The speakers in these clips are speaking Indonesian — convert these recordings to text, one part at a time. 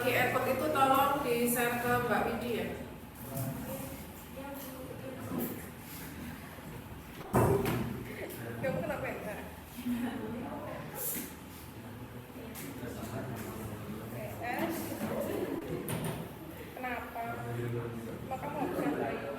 QR code itu tolong di-share ke Mbak Widi ya. Kamu kenapa ya? Kenapa? Maka mau siapa itu?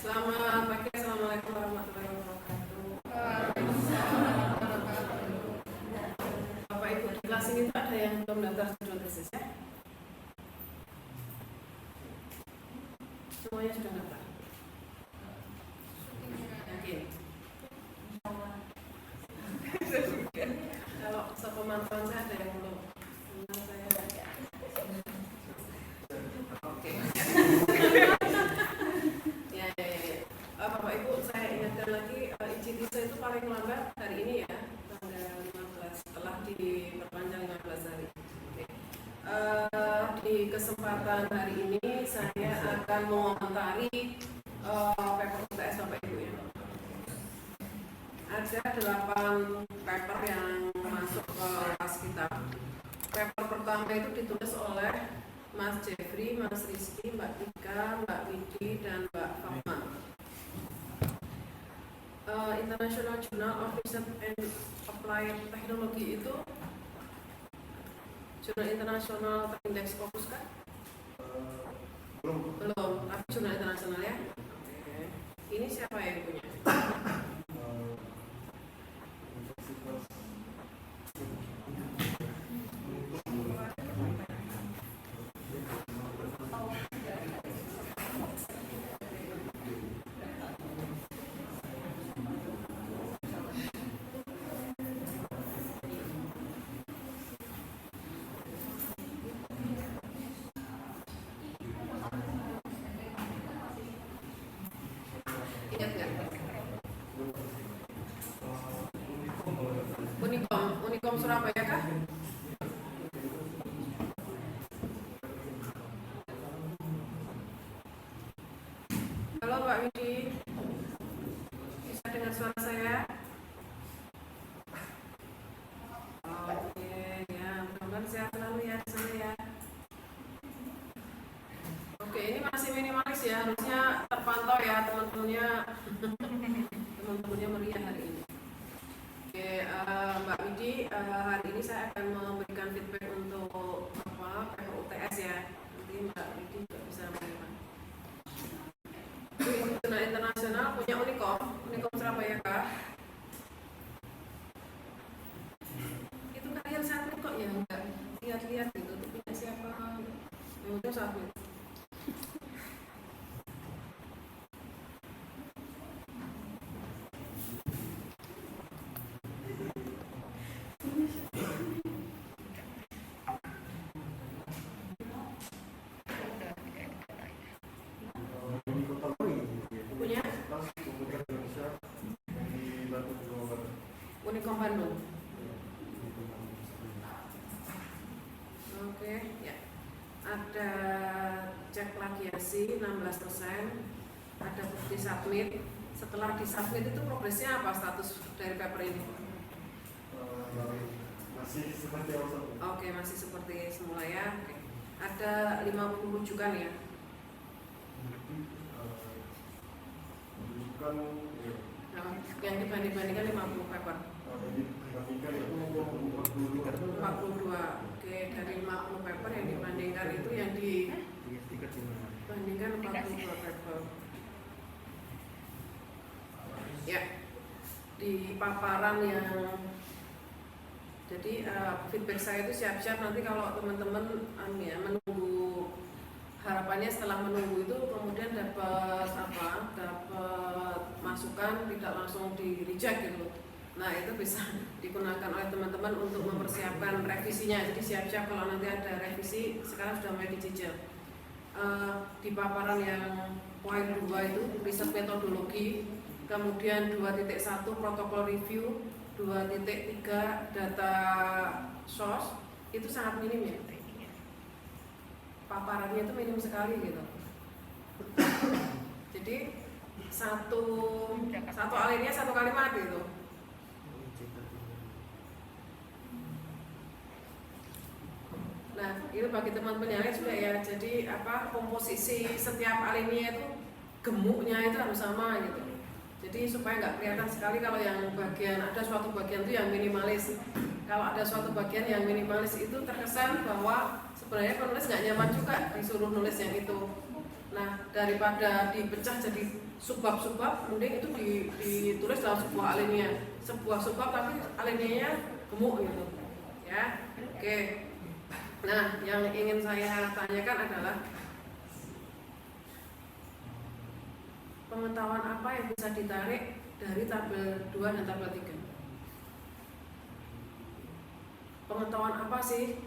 Selamat pagi, assalamualaikum warahmatullahi wabarakatuh. Bapak Ibu di kelas ini tuh ada yang belum daftar studi tesis ya? Semuanya sudah daftar? Yakin? Kalau sepemantauan saya ada yang belum. Oke. Bapak Ibu, saya ingatkan lagi ICTISA itu paling lambat hari ini ya, tanggal 15 setelah diperpanjang 15 hari. Di kesempatan hari ini saya akan mengomentari paper UTS Bapak Ibu ya. Ada 8 paper yang masuk ke kelas kita. Paper pertama itu ditulis oleh Mas Jeffrey, Mas Rizky, Mbak Tika, Mbak Widi, dan Mbak Fatma. International Journal of Research and Applied Technology itu jurnal internasional terindeks fokus kan? Belum, tapi jurnal internasional ya. Oke. Ini siapa yang punya? Unikom Surabaya kah? Halo Pak Widi, bisa dengar suara saya? Oke, ya mudah-mudahan sehat selalu ya di sana ya. Oke, ini masih minimalis ya, harusnya terpantau ya teman-temannya. Teman-temannya meriah hari ini. Oke, Mbak Widi, hari ini saya akan memberikan feedback untuk paper UTS ya. Nanti Mbak Widi juga bisa menerima. Jurnal internasional punya Unikom Surabaya kah? Itu kalian satu kok ya, enggak lihat-lihat gitu, itu punya siapa? Yang udah satu. Unikom Bandung. Oke, ya. Ada cek plagiasi 16%, ada bukti submit. Setelah disubmit itu progresnya apa status dari paper ini? Masih seperti awal. Oke, masih seperti semula ya. Oke. Ada 50 rujukan ya. Rujukan yang dibanding-bandingkan 50 paper. Dibandingkan itu 42. Oke, dari 50 paper yang dibandingkan itu yang dibandingkan 42 paper. Ya, di paparan yang jadi feedback saya itu siap-siap nanti kalau teman-teman menunggu, harapannya setelah menunggu itu kemudian dapat masukan, tidak langsung di reject gitu. Nah, itu bisa digunakan oleh teman-teman untuk mempersiapkan revisinya. Jadi siap-siap kalau nanti ada revisi, sekarang sudah mulai dicicil. Di paparan yang poin 2 itu riset metodologi, kemudian 2.1 protokol review, 2.3 data source, itu sangat minim ya. Paparannya itu minim sekali gitu. Jadi satu alinea satu kalimat gitu. Nah, itu bagi teman-teman yang lain juga ya. Jadi komposisi setiap alinea itu gemuknya itu harus sama gitu. Jadi supaya nggak kelihatan sekali kalau yang bagian ada suatu bagian itu yang minimalis. Kalau ada suatu bagian yang minimalis itu terkesan bahwa sebenarnya penulis nggak nyaman juga disuruh nulis yang itu. Nah, daripada dipecah jadi subbab-subbab, mending itu ditulis dalam sebuah alinea, sebuah subbab tapi alineanya gemuk gitu. Ya, oke. Nah, yang ingin saya tanyakan adalah pengetahuan apa yang bisa ditarik dari tabel 2 dan tabel 3? Pengetahuan apa sih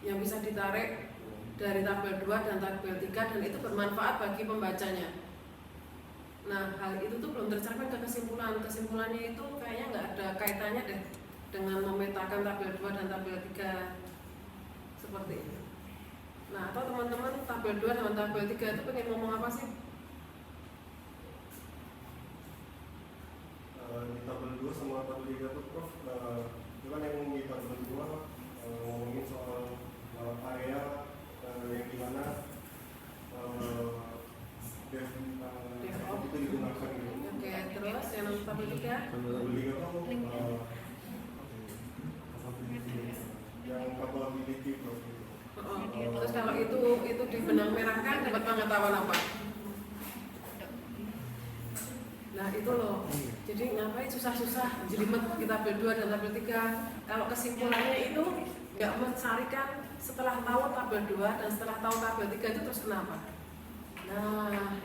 yang bisa ditarik dari tabel 2 dan tabel 3 dan itu bermanfaat bagi pembacanya? Nah, hal itu tuh belum tercermin ke kesimpulan. Kesimpulannya itu kayaknya nggak ada kaitannya deh dengan memetakan tabel 2 dan tabel 3 seperti itu. Nah, atau teman-teman tabel 2 dan tabel 3 itu pengen ngomong apa sih? Di tabel 2 sama tabel 3 itu Prof, itu kan yang di tabel 2 ngomongin soal area yang dimana itu digunakan gitu. Oke, terus yang tabel 3? Tabel 3 itu yang capability Prof. Terus kalau itu dibenang merahkan dapat pengetahuan apa? Nah itu loh, jadi ngapain susah-susah jelimet di tabel 2 dan tabel 3. Kalau kesimpulannya itu nggak mencarikan setelah tahu tabel 2 dan setelah tahu tabel 3 itu terus kenapa? Nah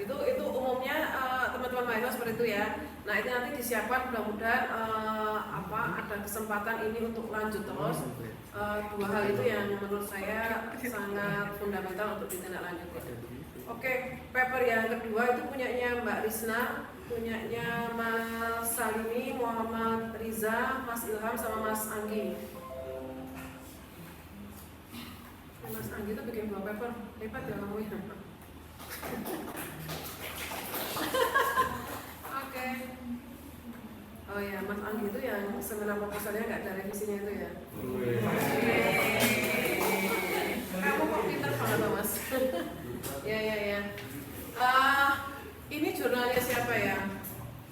itu umumnya teman-teman mahasiswa seperti itu ya. Nah itu nanti disiapkan mudah-mudahan ada kesempatan ini untuk lanjut terus. Dua hal itu yang menurut saya sangat fundamental untuk ditindaklanjuti. Oke, paper yang kedua itu punyanya Mbak Risna, punyanya Mas Salimi, Muhammad Riza, Mas Ilham sama Mas Anggi. Mas Anggi itu bikin 2 paper, hebat ya kamu ya. Oke. Oh ya, Mas Anggi itu yang seminar proposalnya nggak ada revisinya itu ya. Kamu kok pinter banget loh Mas. Ya. Ini jurnalnya siapa ya?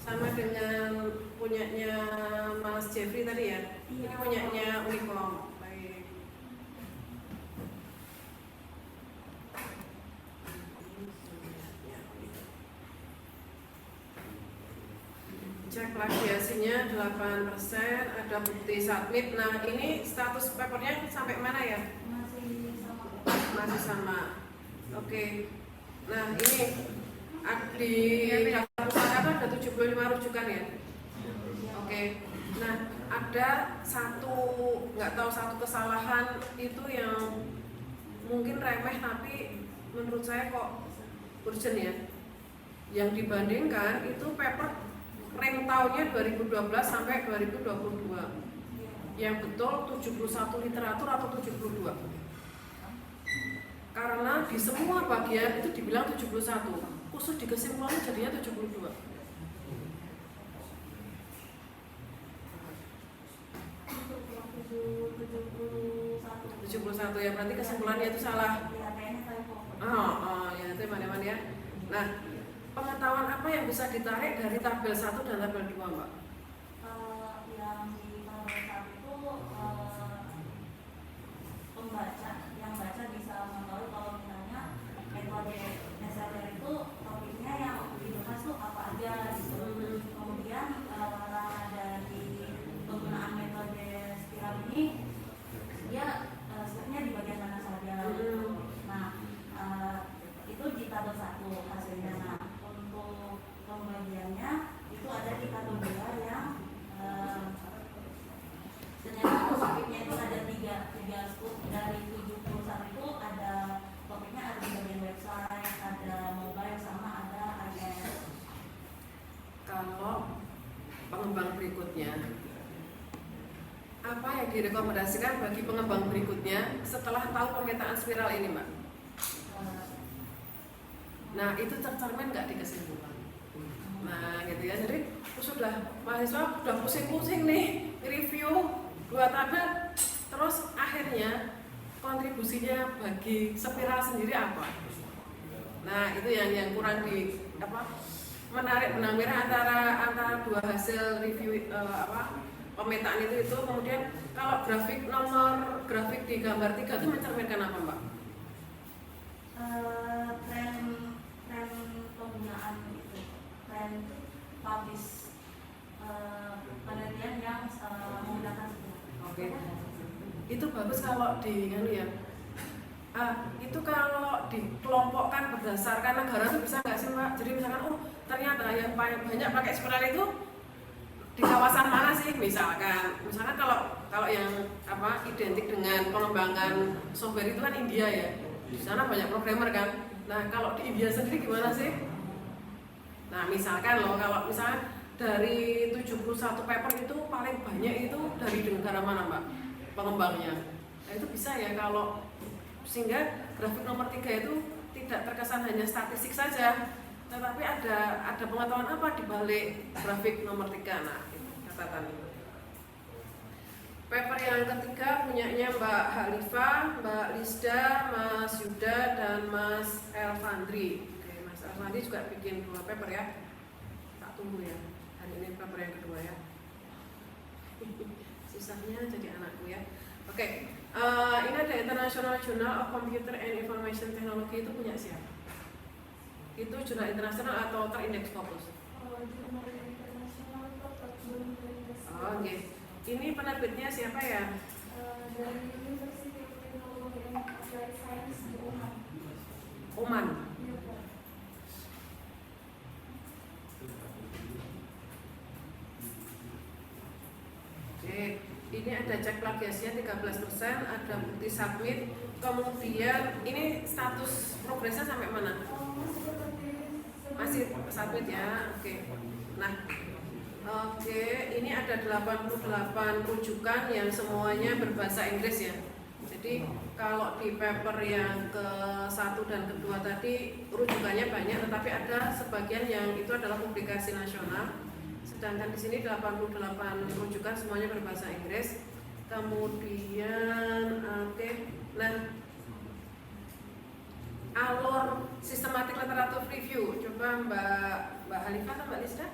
Sama dengan punyanya Mas Jeffrey tadi ya. Ini punyanya Unicom. Baik. Cek plagiasinya 8%, ada bukti submit. Nah ini status papernya sampai mana ya? Masih sama. Oke. Nah ini di daftar pustaka ada 75 rujukan ya. Oke. Nah ada nggak tahu satu kesalahan itu yang mungkin remeh tapi menurut saya kok urgent ya. Yang dibandingkan itu paper rank tahunnya 2012 sampai 2022. Yang betul 71 literatur atau 72. Karena di semua bagian itu dibilang 71, khusus di kesimpulannya jadinya 72. 71 ya, berarti kesimpulannya itu salah. Ya, kayaknya typo. Ya itu teman-teman ya. Nah, pengetahuan apa yang bisa ditarik dari tabel 1 dan tabel 2, Mbak? Yang di tabel 1 itu pembaca, yang baca bisa mengetahui kalau misalnya metode Nesader itu topiknya yang dibahas tuh apa aja gitu. Kemudian karena dari penggunaan metode spiral ini dia sebenarnya di bagian mana saja. Nah, itu di tabel 1 hasilnya. Nah, untuk pembagiannya itu ada di tabel 2 yang ternyata topiknya itu ada tiga scoop dari 71 itu ada topiknya ada di bagian website, ada mobile sama ada iOS. Kalau pengembang berikutnya, apa yang direkomendasikan bagi pengembang berikutnya setelah tahu pemetaan spiral ini, Mbak? Nah, itu tercermin nggak di kesimpulan? Nah, gitu ya. Jadi sudah mahasiswa sudah pusing-pusing nih review 2 tabel, terus akhirnya kontribusinya bagi spiral sendiri apa? Nah, itu yang kurang di menarik benang merah antara 2 hasil review pemetaan itu. Kemudian kalau grafik di gambar 3 itu mencerminkan apa, Mbak? Tren penggunaan itu, tren publish penelitian yang menggunakan itu. Oke. Itu bagus kalau di ya. Itu kalau dikelompokkan berdasarkan negara itu bisa nggak sih, Mbak? Jadi misalkan ternyata yang banyak pakai spiral itu di kawasan mana sih? Misalkan kalau yang identik dengan pengembangan software itu kan India ya. Di sana banyak programmer kan. Nah, kalau di India sendiri gimana sih? Nah, misalkan kalau misalnya dari 71 paper itu paling banyak itu dari negara mana, Mbak? Pengembangnya. Nah, itu bisa ya kalau sehingga grafik nomor 3 itu tidak terkesan hanya statistik saja, tetapi ada pengetahuan apa di balik grafik nomor 3. Nah, itu catatan itu. Paper yang ketiga punyanya Mbak Halifa, Mbak Lisda, Mas Yuda, dan Mas Elfandri. Oke, Mas Elfandri juga bikin 2 paper ya. Tak tunggu ya. Hari ini paper yang kedua ya. Susahnya jadi anakku ya. Oke, ini ada International Journal of Computer and Information Technology, itu punya siapa? Itu jurnal internasional atau terindeks Scopus? Jurnal internasional atau Oke. Ini penerbitnya siapa ya? dari University of Technology and Applied Science di Oman. Oman. Iya, Pak. Oke. Ini ada cek plagiasinya 13%, ada bukti submit. Kemudian ini status progresnya sampai mana? Masih seperti Masih submit ya. Oke. Nah, oke, ini ada 88 rujukan yang semuanya berbahasa Inggris ya. Jadi kalau di paper yang ke-1 dan ke-2 tadi rujukannya banyak, tetapi ada sebagian yang itu adalah publikasi nasional. Sedangkan di sini 88 rujukan semuanya berbahasa Inggris. Kemudian nah, alur sistematik literatur review. Coba Mbak Halifa atau Mbak Lisda?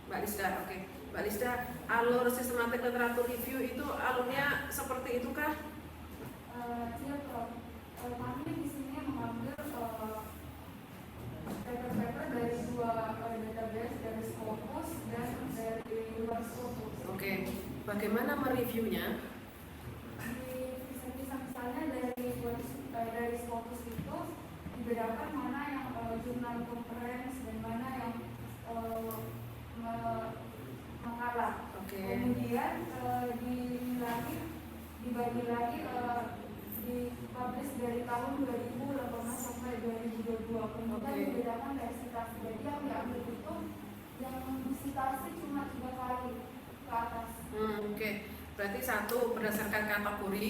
Mbak Lisda, oke. Mbak Lisda, alur sistematik literatur review itu alurnya seperti itu kah? Iya, Prof. Kami di sini mengambil paper-paper dari 2 database, dari Scopus dan dari luar Scopus. Oke. Bagaimana mereviewnya? Misalnya dari Scopus itu dibedakan mana yang jurnal conference dan mana yang makalah. Oke. Kemudian dibagi lagi dipublish dari tahun 2018 sampai 2022. Kemudian dibedakan dari citasi. Jadi yang diambil itu yang disitasi cuma 3 kali ke atas. Oke. Berarti 1 berdasarkan kategori,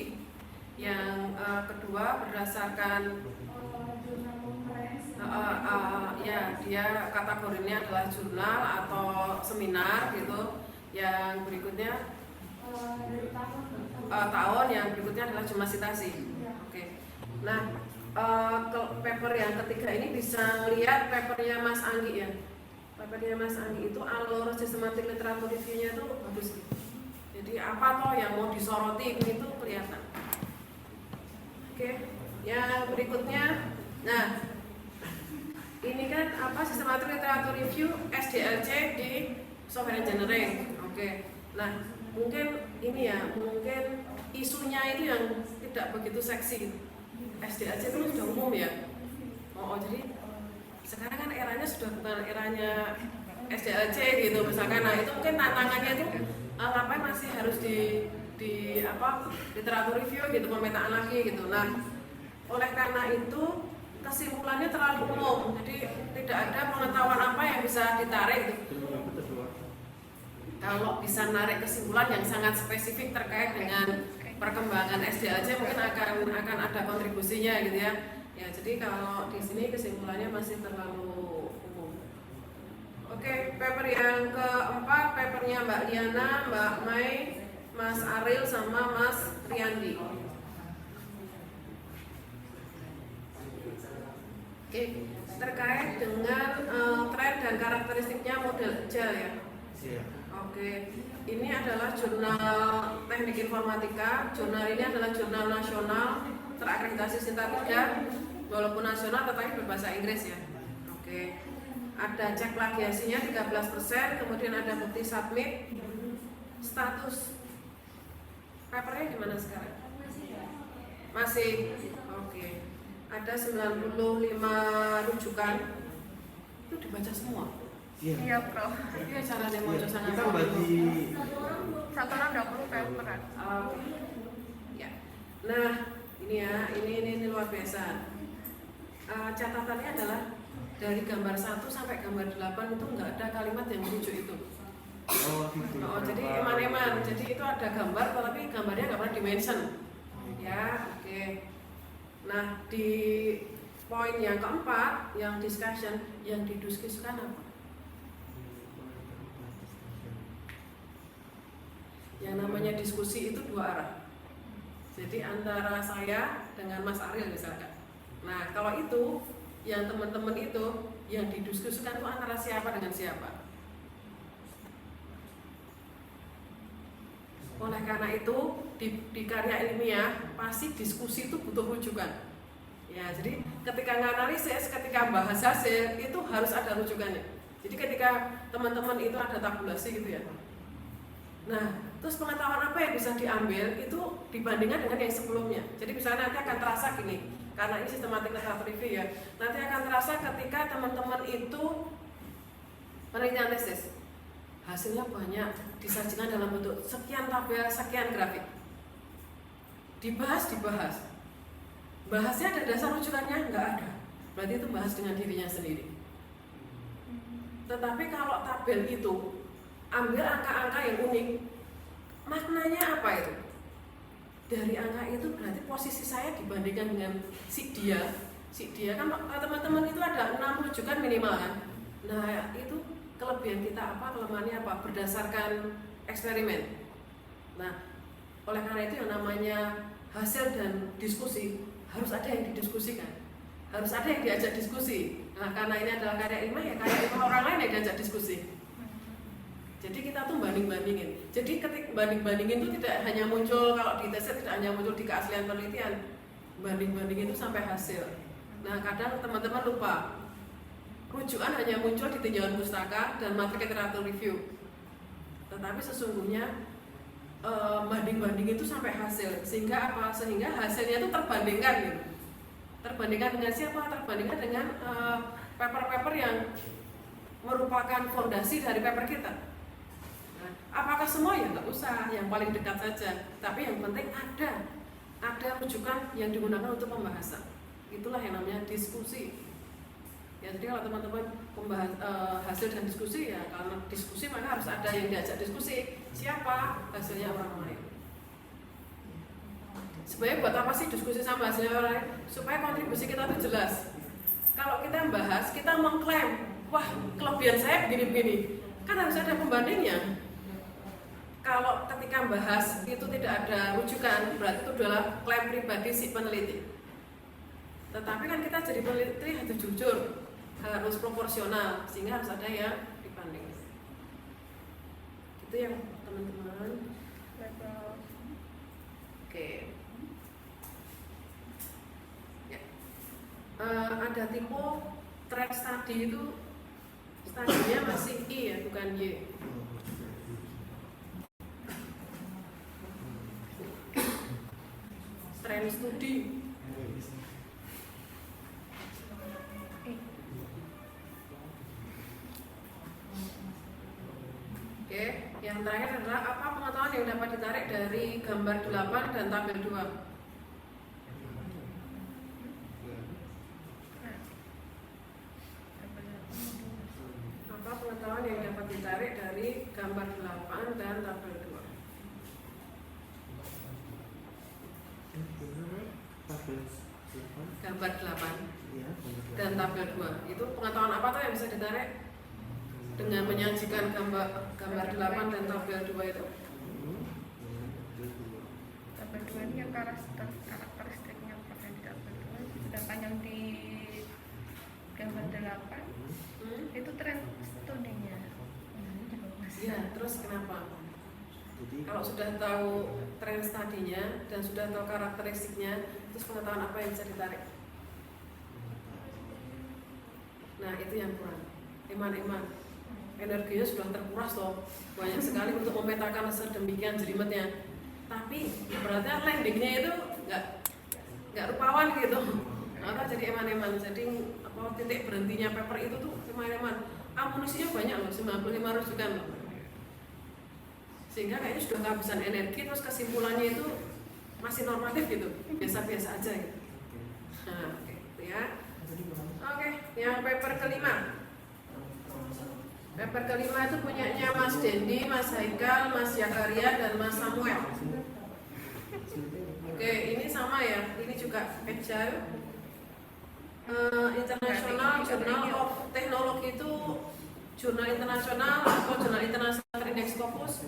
yang kedua berdasarkan Jurnal conference. ya dia kategorinya adalah jurnal atau seminar gitu. Yang berikutnya Dari tahun tahun, yang berikutnya adalah jumlah citasi. Oke. Nah, ke paper yang ketiga ini bisa lihat papernya Mas Anggi ya. Papernya Mas Anggi itu alur sistematik literatur review-nya itu bagus. Jadi apa toh yang mau disoroti itu kelihatan. Oke. Yang berikutnya, nah ini kan apa sistematik literatur review SDLC di software engineering. Oke. Nah, mungkin ini ya, mungkin isunya itu yang tidak begitu seksi gitu. SDLC itu sudah umum ya. Jadi sekarang kan eranya sudah bukan eranya SDLC gitu misalkan. Nah, itu mungkin tantangannya itu ngapain masih harus di apa literatur review gitu, pemetaan lagi gitu. Nah, oleh karena itu kesimpulannya terlalu umum, jadi tidak ada pengetahuan apa yang bisa ditarik gitu. Kalau bisa narik kesimpulan yang sangat spesifik terkait dengan perkembangan SDLC mungkin akan ada kontribusinya gitu ya. Ya, jadi kalau di sini kesimpulannya masih terlalu umum. Oke, paper yang keempat, papernya Mbak Liana, Mbak Mai, Mas Aril sama Mas Riyandi. Oke, terkait dengan tren dan karakteristiknya model agile ya. Oke, ini adalah jurnal teknik informatika. Jurnal ini adalah jurnal nasional terakreditasi Sinta3, walaupun nasional tetapi berbahasa Inggris ya. Oke, ada cek plagiasinya 13%, kemudian ada bukti submit. Status papernya gimana sekarang? Masih. Oke, ada 95 rujukan. Itu dibaca semua. Iya, Bro. Iya, caranya mau sana. Kita bagi Satu orang 20 paper. Ya. Nah, ini ya, ini luar biasa. Catatannya adalah dari gambar 1 sampai gambar 8 itu nggak ada kalimat yang merujuk itu. Jadi eman-eman. Jadi itu ada gambar, tapi gambarnya nggak pernah dimention. Ya, oke. Nah, di poin yang keempat, yang discussion, yang didiskusikan apa? Yang namanya diskusi itu dua arah. Jadi antara saya dengan Mas Aril misalkan. Nah, kalau itu yang teman-teman itu yang didiskusikan itu antara siapa dengan siapa. Oleh karena itu di karya ilmiah pasti diskusi itu butuh rujukan. Ya, jadi ketika nganalisis, ketika bahas hasil itu harus ada rujukannya. Jadi ketika teman-teman itu ada tabulasi gitu ya. Nah, terus pengetahuan apa yang bisa diambil itu dibandingkan dengan yang sebelumnya. Jadi misalnya nanti akan terasa gini, karena ini sistematik literatur review ya. Nanti akan terasa ketika teman-teman itu penelitian tesis, hasilnya banyak, disajikan dalam bentuk sekian tabel, sekian grafik. Dibahas. Bahasnya ada dasar rujukannya? Enggak ada. Berarti itu bahas dengan dirinya sendiri. Tetapi kalau tabel itu ambil angka-angka yang unik, maknanya apa itu? Dari angka itu berarti posisi saya dibandingkan dengan si dia kan teman-teman itu ada 6 rujukan minimal kan. Nah, itu kelebihan kita apa, kelemahannya apa, berdasarkan eksperimen. Nah, oleh karena itu yang namanya hasil dan diskusi harus ada yang didiskusikan, harus ada yang diajak diskusi. Nah, karena ini adalah karya ilmiah ya, karya ilmiah orang lain yang diajak diskusi. Jadi kita tuh banding-bandingin. Jadi ketika banding-bandingin itu tidak hanya muncul, kalau di tesis tidak hanya muncul di keaslian penelitian. Banding-bandingin itu sampai hasil. Nah, kadang teman-teman lupa. Rujukan hanya muncul di tinjauan pustaka dan materi literatur review. Tetapi sesungguhnya banding-banding itu sampai hasil. Sehingga apa? Sehingga hasilnya itu terbandingkan gitu. Terbandingkan dengan siapa? Terbandingkan dengan paper-paper yang merupakan fondasi dari paper kita. Apakah semua? Ya nggak usah, yang paling dekat saja. Tapi yang penting ada rujukan yang digunakan untuk pembahasan. Itulah yang namanya diskusi. Ya, jadi kalau teman-teman hasil dan diskusi ya, kalau diskusi maka harus ada yang diajak diskusi. Siapa? Hasilnya orang lain. Sebenarnya buat apa sih diskusi sama hasilnya orang lain? Supaya kontribusi kita itu jelas. Kalau kita membahas, kita mengklaim, wah kelebihan saya begini-begini, kan harus ada pembandingnya. kalau ketika bahas itu tidak ada rujukan, berarti itu adalah klaim pribadi si peneliti. Tetapi kan kita jadi peneliti harus jujur, harus proporsional, sehingga harus ada yang dibanding. Itu yang teman-teman. Oke. Ya. Ada tipe trend study itu studinya masih I ya, bukan Y. Trend studi. Oke, yang terakhir adalah apa pengetahuan yang dapat ditarik dari gambar 8 dan tabel 2? Apa pengetahuan yang dapat ditarik dari gambar 8 dan tabel 2? Gambar 8 dan tabel 2. Itu pengetahuan apa tuh yang bisa ditarik dengan menyajikan gambar 8 dan tabel 2 itu? Tabel 2 ini yang karakteristiknya pakai di tabel 2, sedangkan yang di gambar 8 itu tren studinya. Iya, terus kenapa? Kalau sudah tahu tren studinya dan sudah tahu karakteristiknya, terus pengetahuan apa yang bisa ditarik? Nah, itu yang kurang. Iman-iman. Energinya sudah terkuras loh, banyak sekali untuk memetakan sedemikian jelimetnya. Tapi berarti landingnya itu nggak rupawan gitu. Maka jadi eman-eman. Jadi apa titik berhentinya paper itu tuh eman-eman. Amunisinya banyak loh, 95 rujukan loh. Sehingga kayaknya sudah kehabisan energi, terus kesimpulannya itu masih normatif gitu, biasa-biasa aja gitu. Nah, oke, ya. Oke, yang paper kelima. Paper kelima itu punyanya Mas Dendi, Mas Haikal, Mas Yakaria, dan Mas Samuel. Oke, ini sama ya, ini juga Agile International Journal of Technology itu jurnal internasional atau jurnal internasional Index Scopus.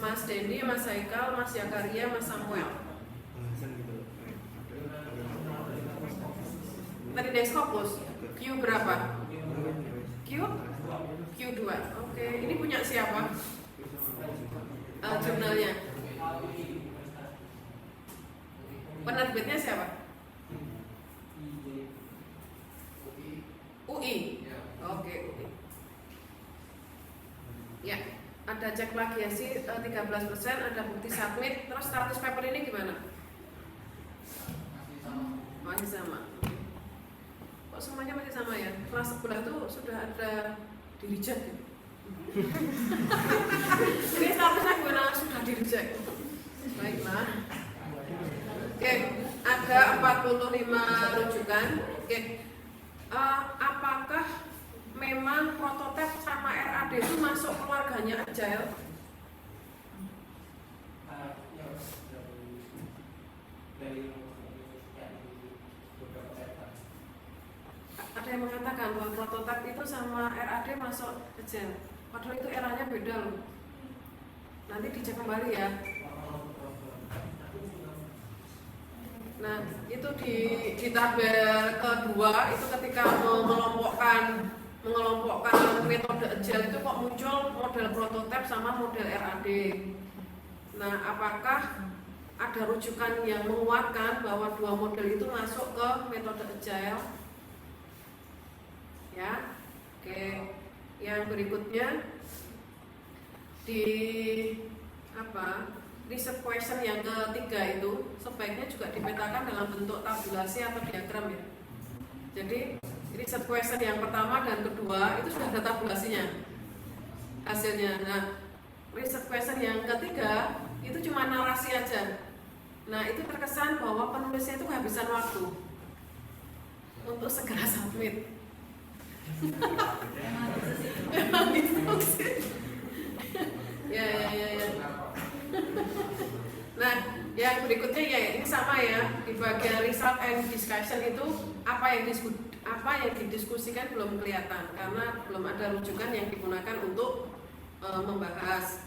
Mas Dendi, Mas Haikal, Mas Yakaria, Mas Samuel. Tadi Index Scopus Q berapa? Q2. Oke, ini punya siapa? Jurnalnya. Penerbitnya siapa? UI. Oke, UI. Ya, ada cek plagiasi 13%, ada bukti submit. Terus status paper ini gimana? Masih sama. Kok semuanya masih sama ya? Kelas sebelah tuh sudah ada di reject gitu. Ini statusnya gimana? Sudah di reject. Baiklah. Oke, ada 45 rujukan. Oke. Apakah memang prototipe sama RAD itu masuk keluarganya Agile? Ada yang mengatakan bahwa prototipe itu sama RAD masuk Agile, padahal itu eranya beda loh. Nanti dicek kembali ya. Nah, itu di tabel kedua itu ketika mengelompokkan metode Agile itu kok muncul model prototipe sama model RAD. Nah, apakah ada rujukan yang menguatkan bahwa dua model itu masuk ke metode Agile? Ya, oke. Yang berikutnya di research question yang ketiga itu sebaiknya juga dipetakan dalam bentuk tabulasi atau diagram ya. Jadi research question yang pertama dan kedua itu sudah ada tabulasinya hasilnya. Nah, research question yang ketiga itu cuma narasi aja. Nah, itu terkesan bahwa penulisnya itu kehabisan waktu untuk segera submit. Memang gitu sih. Ya. Nah, yang berikutnya ya ini sama ya, di bagian result and discussion itu apa yang didiskusikan belum kelihatan karena belum ada rujukan yang digunakan untuk membahas.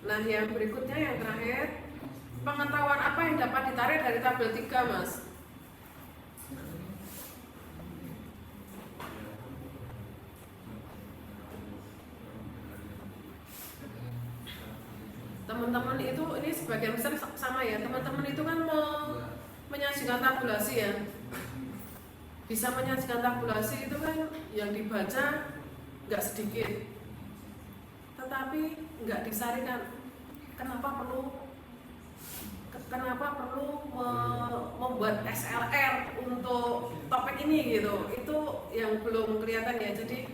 Nah, yang berikutnya yang terakhir, pengetahuan apa yang dapat ditarik dari tabel 3, Mas? Teman-teman itu ini sebagian besar sama ya, teman-teman itu kan menyajikan tabulasi ya, bisa menyajikan tabulasi itu kan yang dibaca nggak sedikit, tetapi nggak disarikan. Kenapa perlu membuat SLR untuk topik ini gitu? Itu yang belum kelihatan ya. Jadi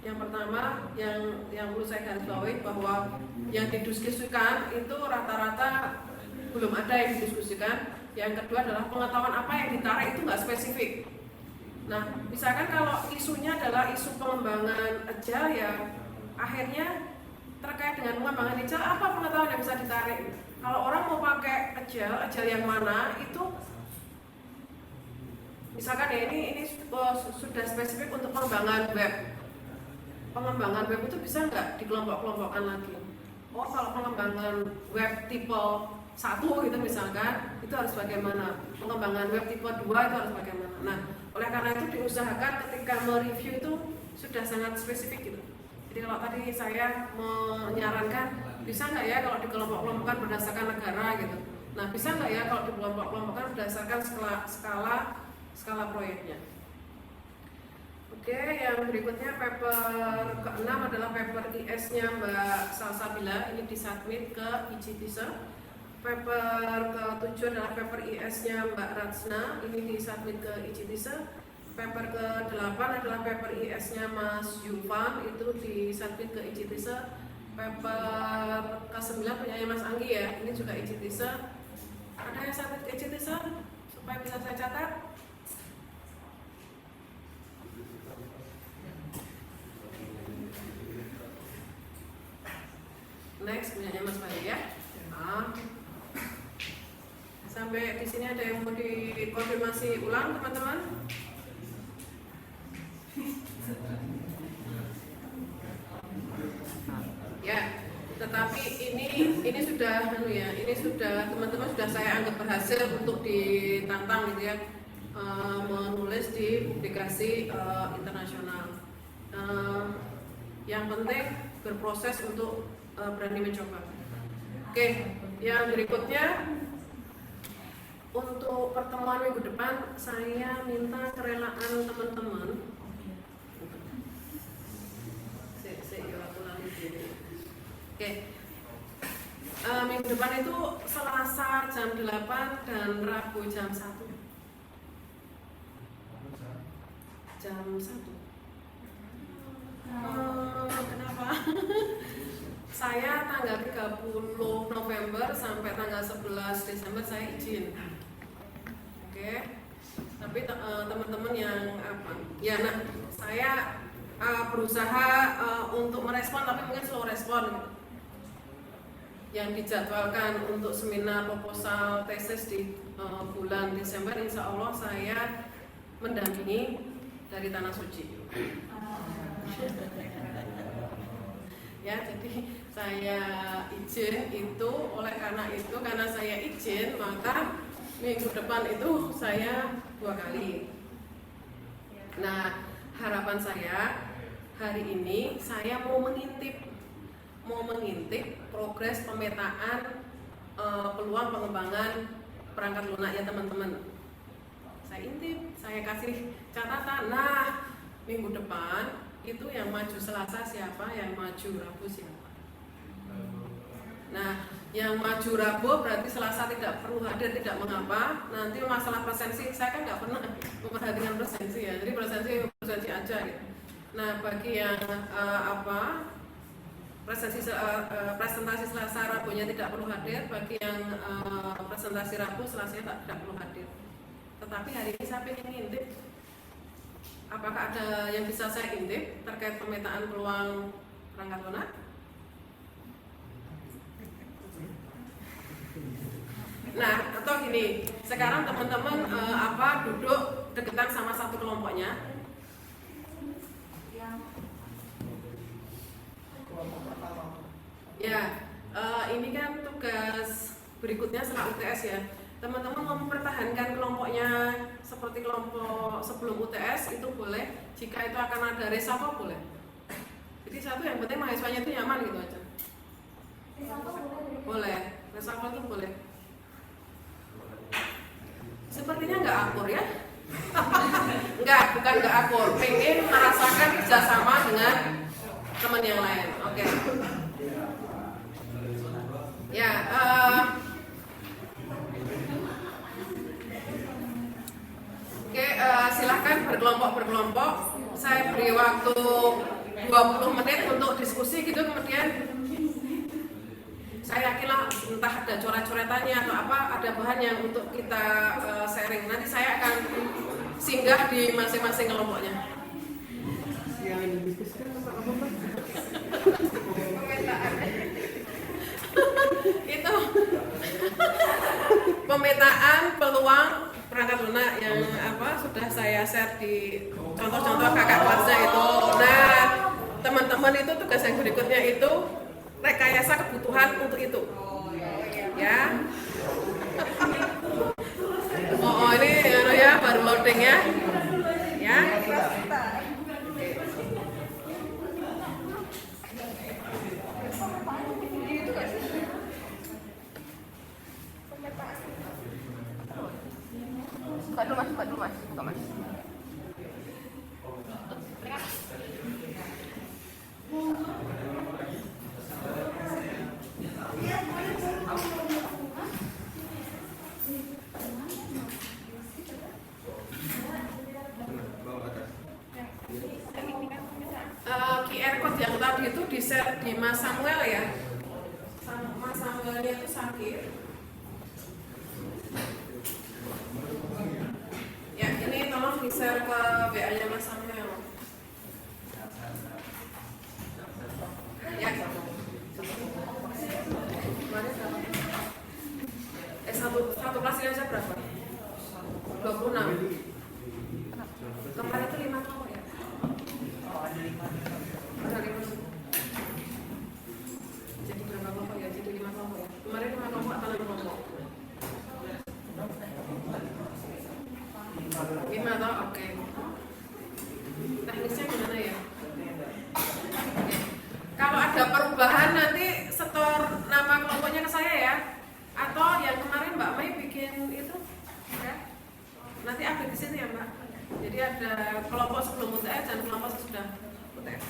yang pertama yang perlu saya garis bawahi bahwa yang didiskusikan itu rata-rata belum ada yang didiskusikan. Yang kedua adalah pengetahuan apa yang ditarik itu nggak spesifik. Nah, misalkan kalau isunya adalah isu pengembangan agile ya, akhirnya terkait dengan pengembangan agile apa pengetahuan yang bisa ditarik? Kalau orang mau pakai agile yang mana itu, misalkan ya ini sudah spesifik untuk pengembangan web. Pengembangan web itu bisa nggak dikelompok-kelompokkan lagi? Oh, kalau pengembangan web tipe 1 gitu misalkan, itu harus bagaimana? Pengembangan web tipe 2 itu harus bagaimana? Nah, oleh karena itu diusahakan ketika mereview itu sudah sangat spesifik gitu. Jadi kalau tadi saya menyarankan, bisa nggak ya kalau dikelompok-kelompokkan berdasarkan negara gitu? Nah, bisa nggak ya kalau dikelompok-kelompokkan berdasarkan skala proyeknya? Oke, yang berikutnya paper ke-6 adalah paper IS-nya Mbak Salsabila, ini disubmit ke ICTISA. Paper ke-7 adalah paper IS-nya Mbak Ratsna, ini disubmit ke ICTISA. Paper ke-8 adalah paper IS-nya Mas Yufan, itu disubmit ke ICTISA. Paper ke-9 punya Mas Anggi ya, ini juga ICTISA. Ada yang submit ke ICTISA supaya bisa saya catat? Next punyanya Mas Bayu ya. Sampai di sini ada yang mau dikonfirmasi ulang teman-teman? Ya, tetapi ini sudah teman-teman sudah saya anggap berhasil untuk ditantang gitu ya, menulis di publikasi internasional. Yang penting berproses untuk berani mencoba. Oke, yang berikutnya untuk pertemuan minggu depan saya minta kerelaan teman-teman. Oke, minggu depan itu Selasa jam 8 dan Rabu jam 1. Jam 1. Kenapa? Saya tanggal 30 November sampai tanggal 11 Desember saya izin. Oke. Tapi teman-teman yang apa? Ya, nah, saya berusaha untuk merespon tapi mungkin slow respon. Yang dijadwalkan untuk seminar proposal tesis di bulan Desember, insya Allah saya mendampingi dari Tanah Suci. Ya, jadi saya izin itu karena saya izin maka minggu depan itu saya 2 kali. Nah, harapan saya hari ini saya mau mengintip progres pemetaan peluang pengembangan perangkat lunak ya teman-teman. Saya intip, saya kasih catatan. Nah, minggu depan itu yang maju Selasa siapa, yang maju Rabu siapa. Nah, yang maju Rabu berarti Selasa tidak perlu hadir, tidak mengapa. Nanti masalah presensi, saya kan nggak pernah memperhatikan presensi ya, jadi presensi aja gitu. Nah, bagi yang presentasi Selasa Rabunya tidak perlu hadir, bagi yang presentasi Rabu Selasanya tidak perlu hadir. Tetapi hari ini saya ingin ngintip, apakah ada yang bisa saya intip terkait pemetaan peluang perangkat lunak? Nah, atau gini, sekarang teman-teman duduk deketan sama satu kelompoknya. Yang kelompok pertama berikutnya setelah UTS ya. Teman-teman mau mempertahankan kelompoknya seperti kelompok sebelum UTS itu boleh. Jika itu akan ada reshuffle boleh. Jadi satu yang penting mahasiswanya itu nyaman gitu aja. Boleh, reshuffle itu boleh. Sepertinya nggak akur ya? Bukan nggak akur. Pengen merasakan kerjasama dengan teman yang lain. Oke. Ya. Silahkan berkelompok. Saya beri waktu 20 menit untuk diskusi gitu, kemudian saya yakinlah entah ada coret-coretannya atau apa, ada bahan yang untuk kita sharing. Nanti saya akan singgah di masing-masing kelompoknya. Yang didiskusikan apa? Itu pemetaan peluang perangkat lunak yang sudah saya share di contoh-contoh kakak kelasnya itu. Nah, teman-teman itu tugas yang berikutnya itu rekayasa kebutuhan untuk itu. Ya. Ini ya baru loading ya. Ya. Buka dulu mas. QR code yang tadi itu di-share di Mas Samuel ya. Mas Samuelnya itu sakit. Ya, ini tolong di-share ke WA-nya Mas Samuel. Ya. Satu kelas ini aja berapa? 26. Kemarin itu 5 kelompok ya? Ada 5. Jadi berapa kelompok ya? Jadi 5 kelompok ya? Kemarin 5 kelompok atau 6 kelompok? 5 toh? Oke. Teknisnya gimana ya? Kalau ada perubahan nanti setor nama kelompoknya ke saya ya. Atau yang kemarin Mbak Mai bikin itu ya. Nanti update di sini ya Mbak. Jadi ada kelompok sebelum UTS dan kelompok sesudah UTS.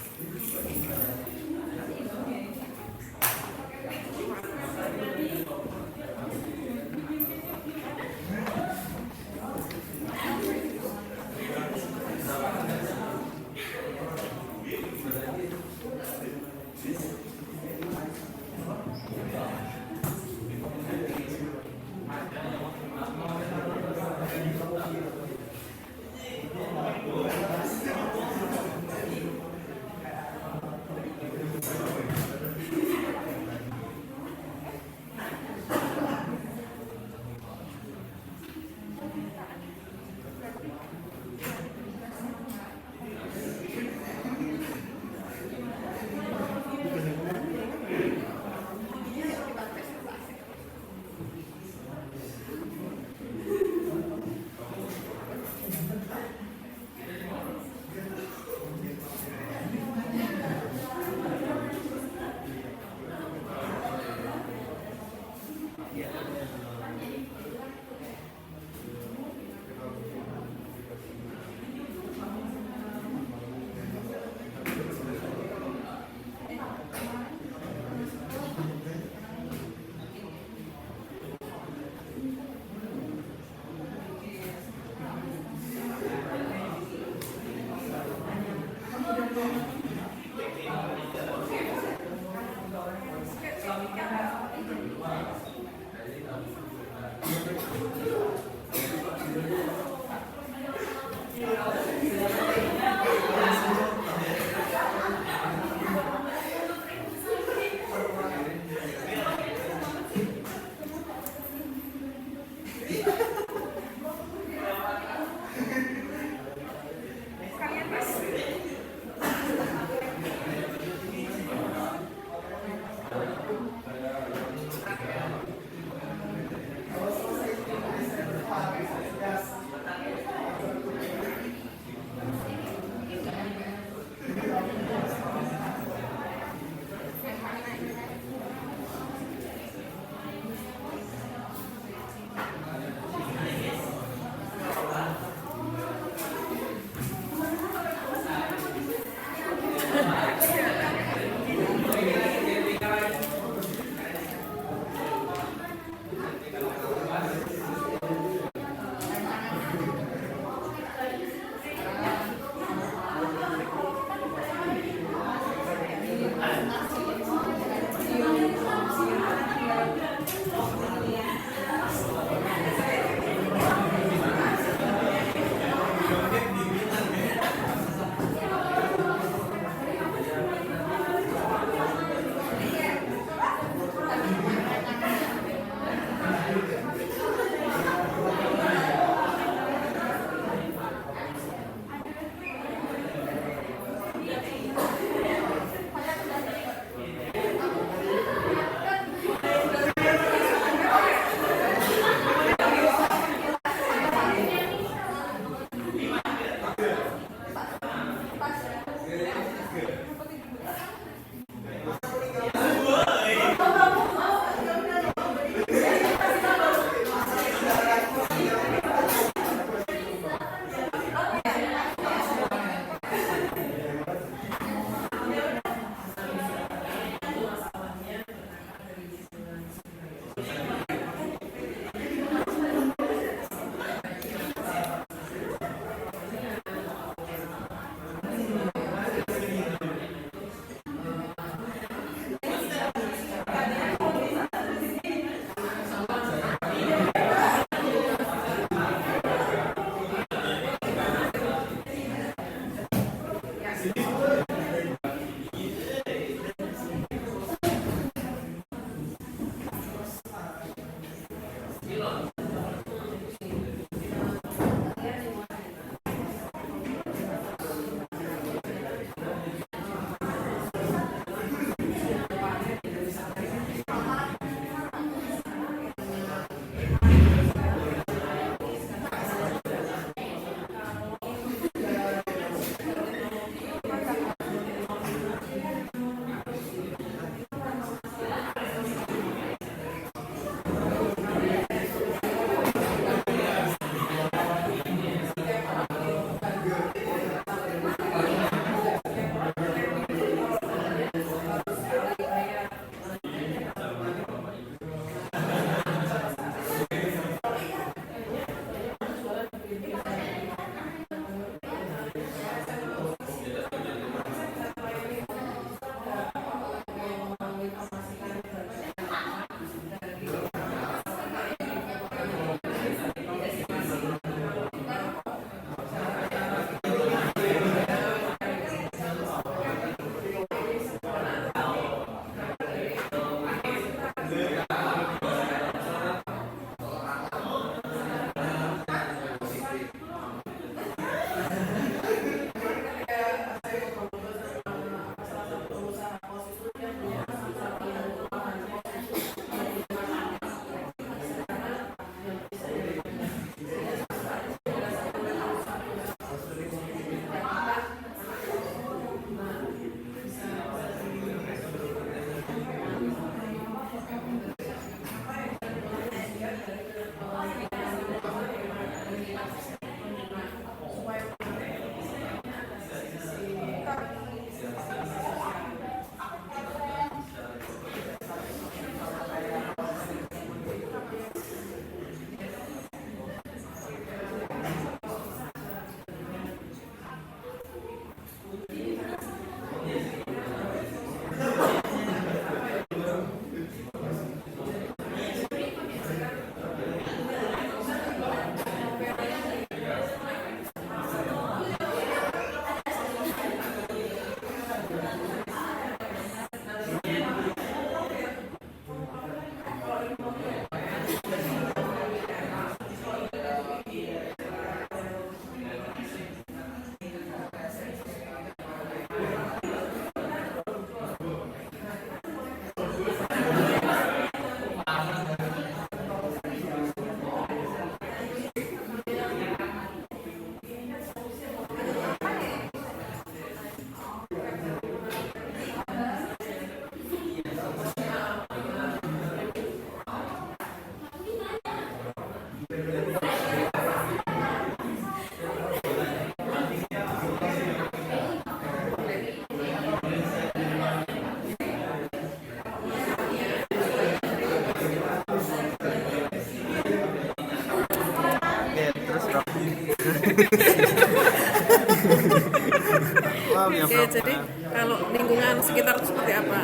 Oke, jadi kalau lingkungan sekitar itu seperti apa?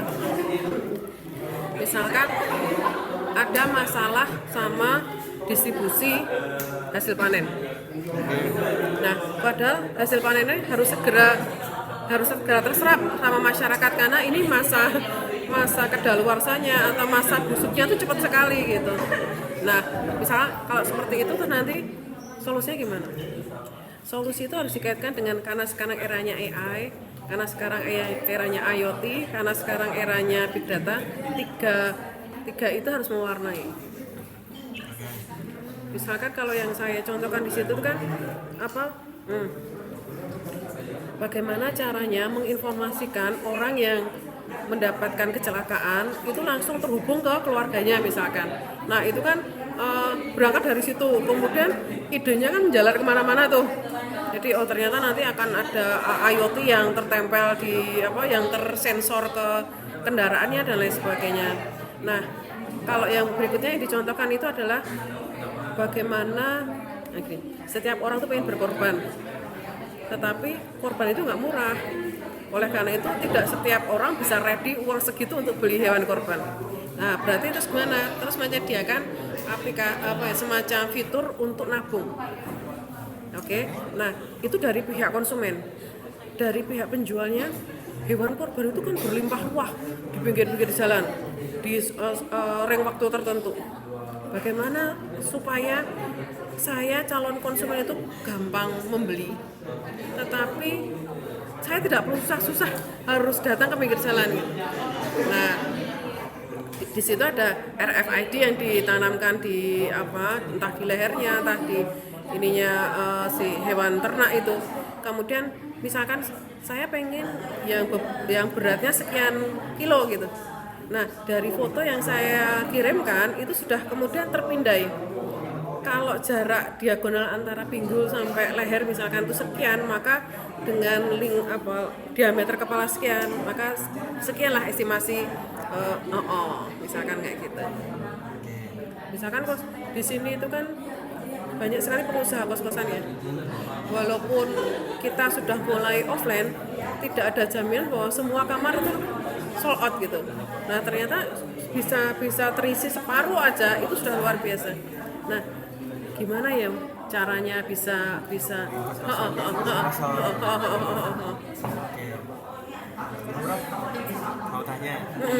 Misalkan ada masalah sama distribusi hasil panen. Nah, padahal hasil panennya harus segera terserap sama masyarakat karena ini masa kedaluarsanya atau masa busuknya itu cepat sekali gitu. Nah, misalnya kalau seperti itu tuh nanti solusinya gimana? Solusi itu harus dikaitkan dengan karena sekarang eranya AI, karena sekarang eranya IoT, karena sekarang eranya big data, tiga itu harus mewarnai. Misalkan kalau yang saya contohkan di situ kan bagaimana caranya menginformasikan orang yang mendapatkan kecelakaan itu langsung terhubung ke keluarganya misalkan. Nah itu kan berangkat dari situ, kemudian idenya kan jalan kemana-mana tuh. Jadi ternyata nanti akan ada IoT yang tertempel di yang tersensor ke kendaraannya dan lain sebagainya. Nah kalau yang berikutnya yang dicontohkan itu adalah bagaimana setiap orang tuh pengen berkorban, tetapi korban itu nggak murah. Oleh karena itu tidak setiap orang bisa ready uang segitu untuk beli hewan korban. Nah berarti terus gimana? Terus menyediakan semacam fitur untuk nabung. Oke, nah itu dari pihak konsumen. dari pihak penjualnya hewan korban itu kan berlimpah ruah di pinggir-pinggir jalan di rentang waktu tertentu. Bagaimana supaya saya calon konsumen itu gampang membeli, tetapi saya tidak perlu susah-susah harus datang ke pinggir jalan. Nah, di situ ada RFID yang ditanamkan di entah di lehernya, entah di ininya si hewan ternak itu. Kemudian misalkan saya pengen yang beratnya sekian kilo gitu. Nah, dari foto yang saya kirimkan itu sudah kemudian terpindai. Kalau jarak diagonal antara pinggul sampai leher misalkan itu sekian, maka dengan diameter kepala sekian, maka sekianlah estimasi misalkan kayak gitu. Misalkan di sini itu kan banyak sekali pengusaha kos-kosan ya. Walaupun kita sudah mulai offline, tidak ada jaminan bahwa semua kamar itu sold out gitu. Nah, ternyata bisa terisi separuh aja, itu sudah luar biasa. Nah, gimana ya caranya bisa mau tanya,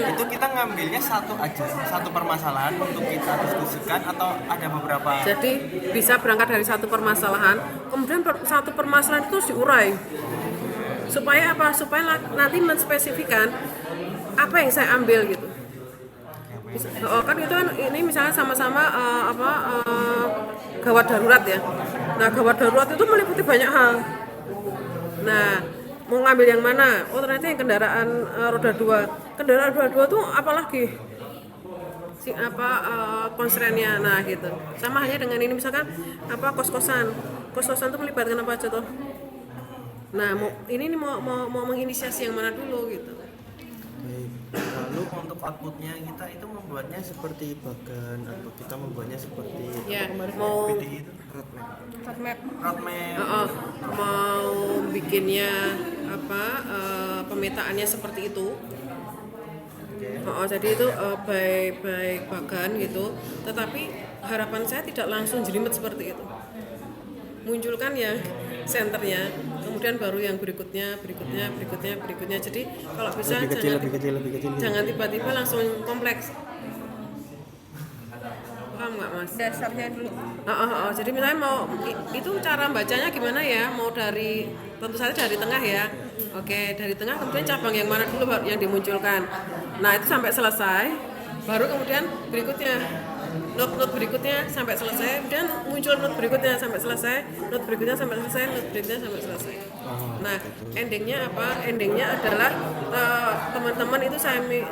itu kita ngambilnya satu permasalahan untuk kita diskusikan atau ada beberapa? Jadi bisa berangkat dari satu permasalahan, kemudian satu permasalahan itu diurai. Supaya apa? Supaya nanti menspesifikan apa yang saya ambil gitu. Kan itu kan ini misalnya sama-sama gawat darurat ya. Nah, gawat darurat itu meliputi banyak hal. Nah, mau ngambil yang mana? Oh, ternyata yang kendaraan roda 2. Kendaraan roda 2 tuh apalagi konstrennya. Nah, gitu. Sama hanya dengan ini misalkan kos-kosan. Kos-kosan tuh melibatkan apa aja tuh? Nah, mau menginisiasi yang mana dulu gitu. Lalu untuk outputnya kita itu membuatnya seperti bagan atau kita membuatnya seperti mau roadmap. Mau bikinnya pemetaannya seperti itu. Jadi itu baik bagan gitu. Tetapi harapan saya tidak langsung jelimet seperti itu. Munculkan ya senternya, kemudian baru yang berikutnya. Jadi kalau bisa lebih kecil. Jangan tiba-tiba langsung kompleks. Paham nggak, Mas? Dasarnya dulu. Jadi misalnya mau itu cara bacanya gimana ya? Mau tentu saja dari tengah ya. Oke, dari tengah kemudian cabang yang mana dulu yang dimunculkan. Nah, itu sampai selesai, baru kemudian berikutnya. Note berikutnya sampai selesai, kemudian muncul note berikutnya sampai selesai, note berikutnya sampai selesai, note berikutnya sampai selesai. Nah, endingnya apa? Endingnya adalah teman-teman itu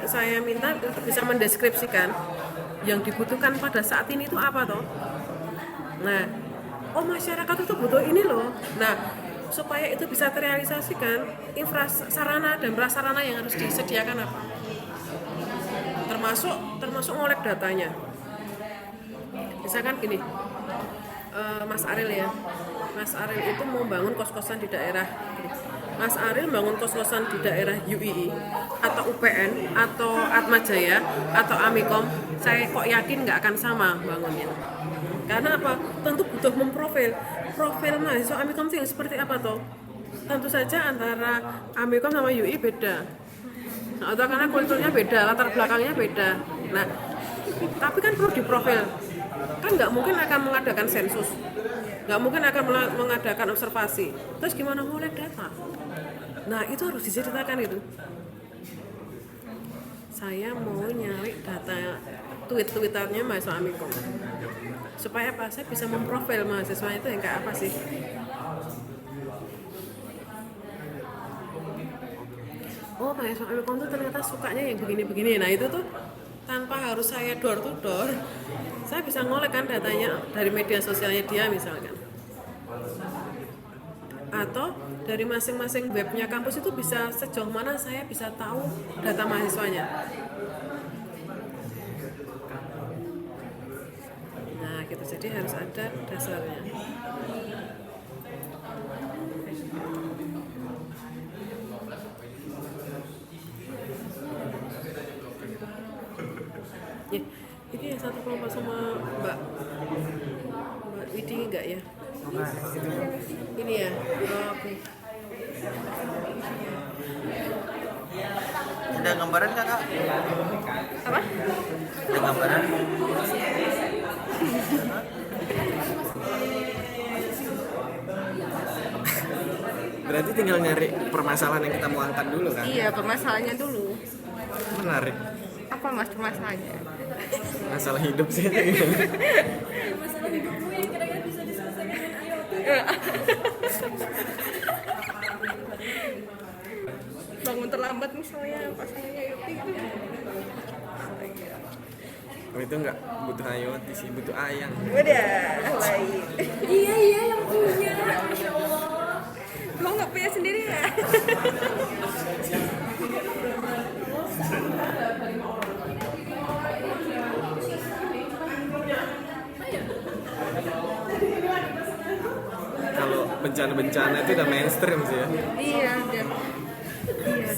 saya minta bisa mendeskripsikan yang dibutuhkan pada saat ini itu apa toh. Nah, masyarakat itu butuh ini loh. Nah, supaya itu bisa terrealisasikan, sarana dan prasarana yang harus disediakan apa? Termasuk ngolek datanya. Misalkan gini, Mas Aril ya, Mas Aril itu mau bangun kos-kosan di daerah. Mas Aril bangun kos-kosan di daerah UII atau UPN atau Atmajaya atau Amikom, saya kok yakin nggak akan sama bangunnya. Karena apa? Tentu butuh profil mahasiswa Amikom itu yang seperti apa toh? Tentu saja antara Amikom sama UI beda. Nah, atau karena kulturnya beda, latar belakangnya beda. Nah, tapi kan perlu diprofil. Kan nggak mungkin akan mengadakan sensus, nggak mungkin akan mengadakan observasi. Terus gimana mulai data? Nah, itu harus diceritakan itu. Saya mau nyari data tweet-tweetannya mahasiswa Amikom. Supaya apa? Saya bisa memprofil mahasiswa itu yang kayak apa sih? Oh, mahasiswa Amikom tuh ternyata sukanya yang begini-begini. Nah, itu tuh tanpa harus saya door to door, saya bisa ngolek kan datanya dari media sosialnya dia misalkan, atau dari masing-masing webnya kampus itu bisa sejauh mana saya bisa tahu data mahasiswanya. Nah gitu, jadi harus ada dasarnya. Ya, ini yang satu kelompok sama Mbak Widi enggak ya? Ini ya? Oh, oke. Ada gambaran nggak kak? Apa? Ada gambaran? Berarti tinggal nyari permasalahan yang kita mau angkat dulu kan? Iya, permasalahannya dulu. Menarik. Apa mas permasalahannya? Masalah hidup sih. Masalah hidupmu yang kira-kira bisa diselesaikan dengan IoT. Bangun terlambat misalnya pasangannya IoT itu. Oh, itu nggak butuh IoT sih, butuh ayang. Udah, lain. Iya yang punya, Masya Allah. Lo nggak punya sendiri ya? Kalau bencana-bencana itu udah mainstream sih ya. Iya, dia. Iya.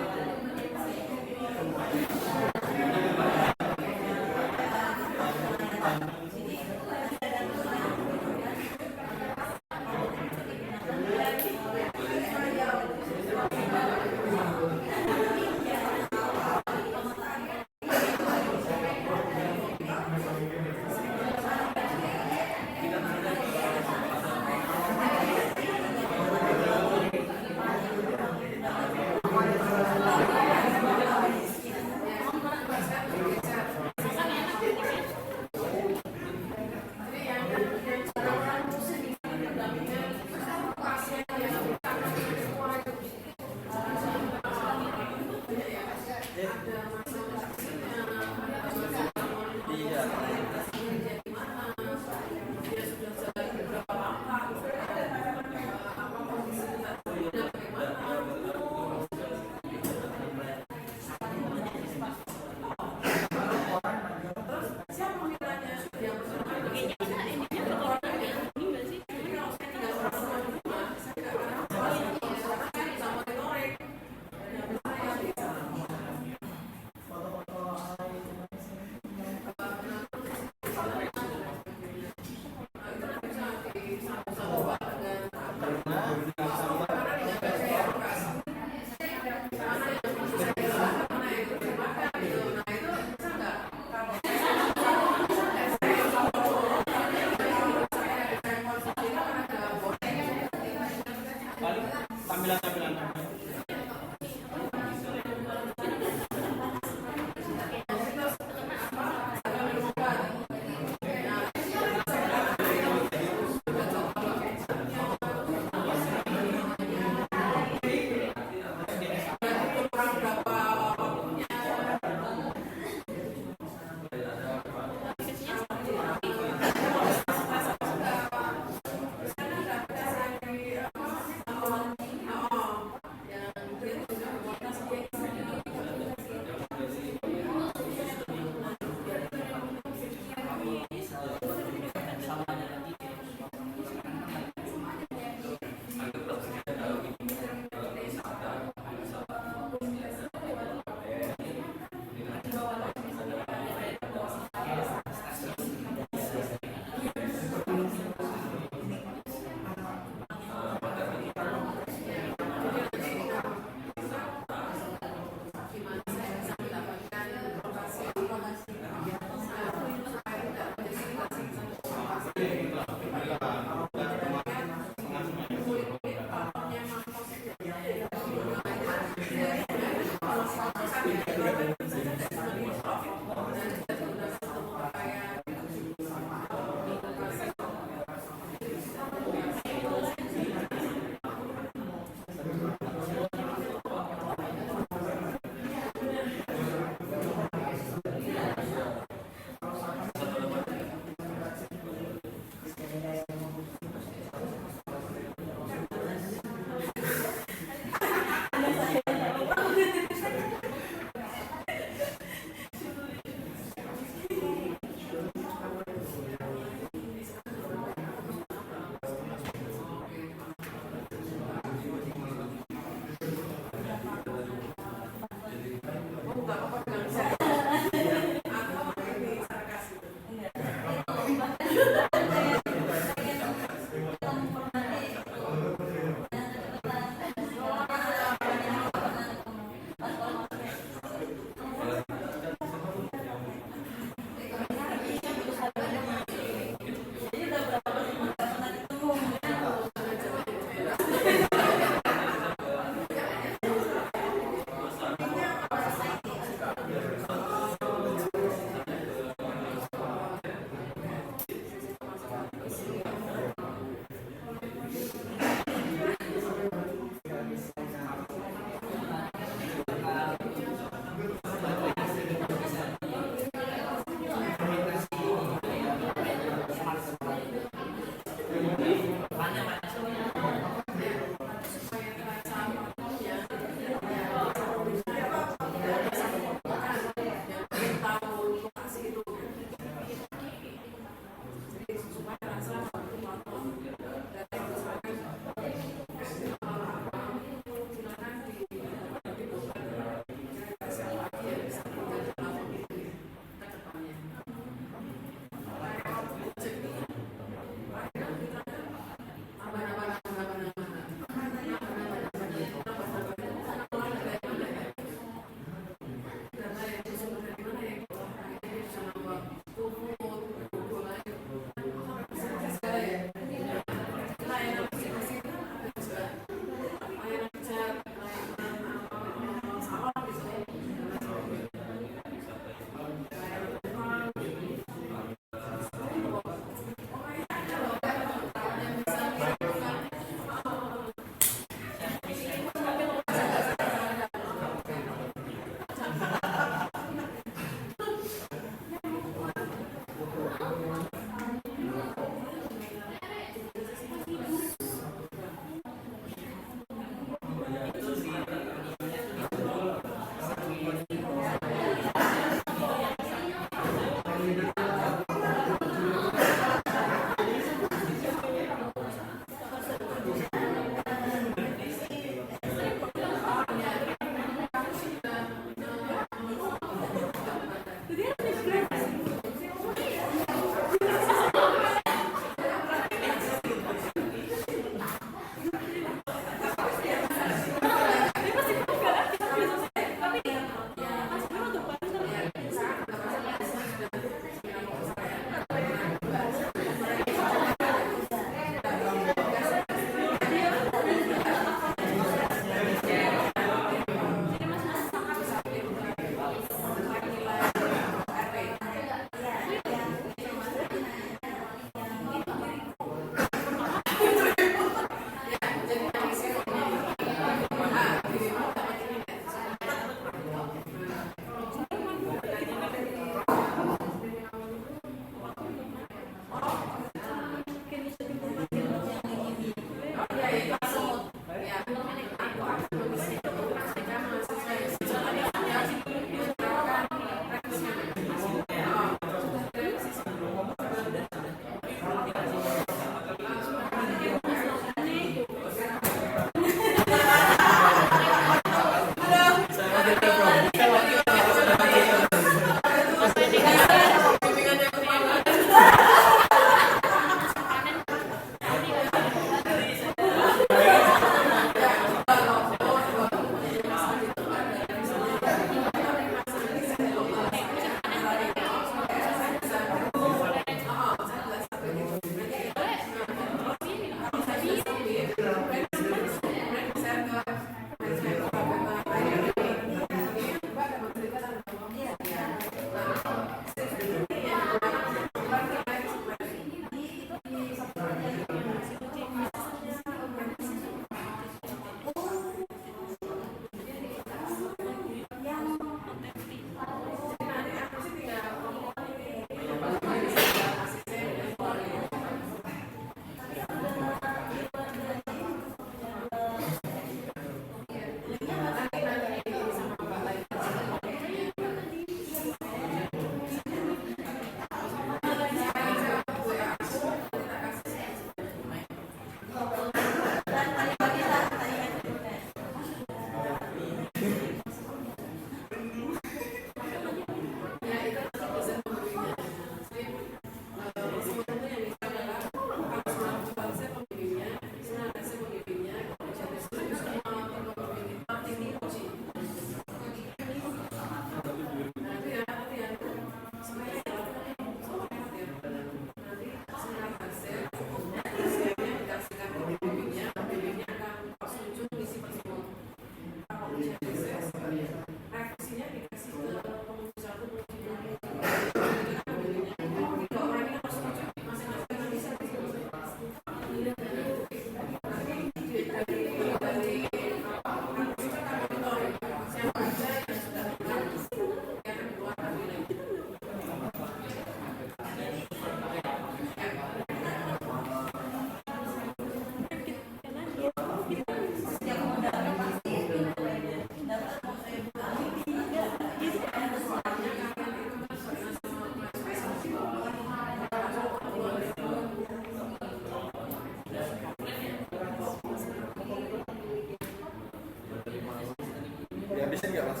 desain nggak mas?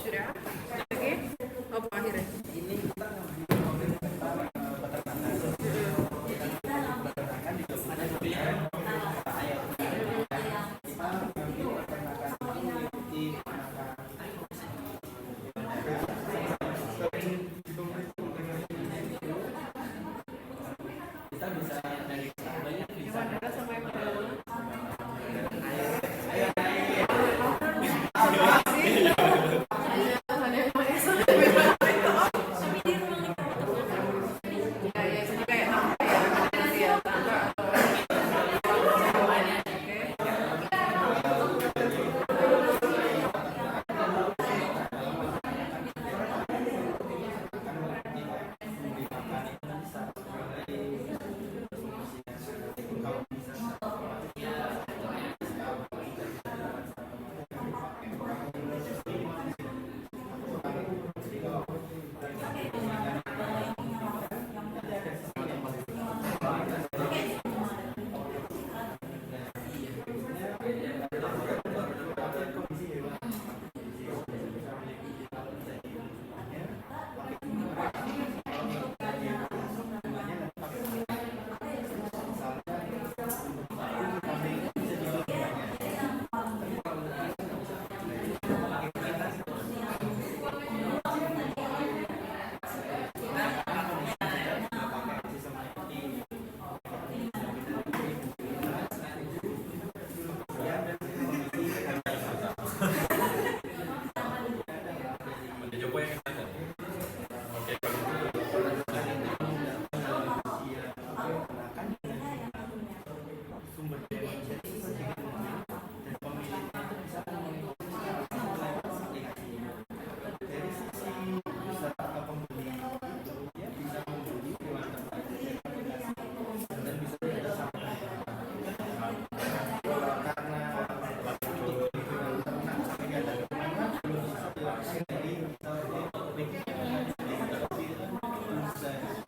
Sudah? Oke? Apa akhirnya?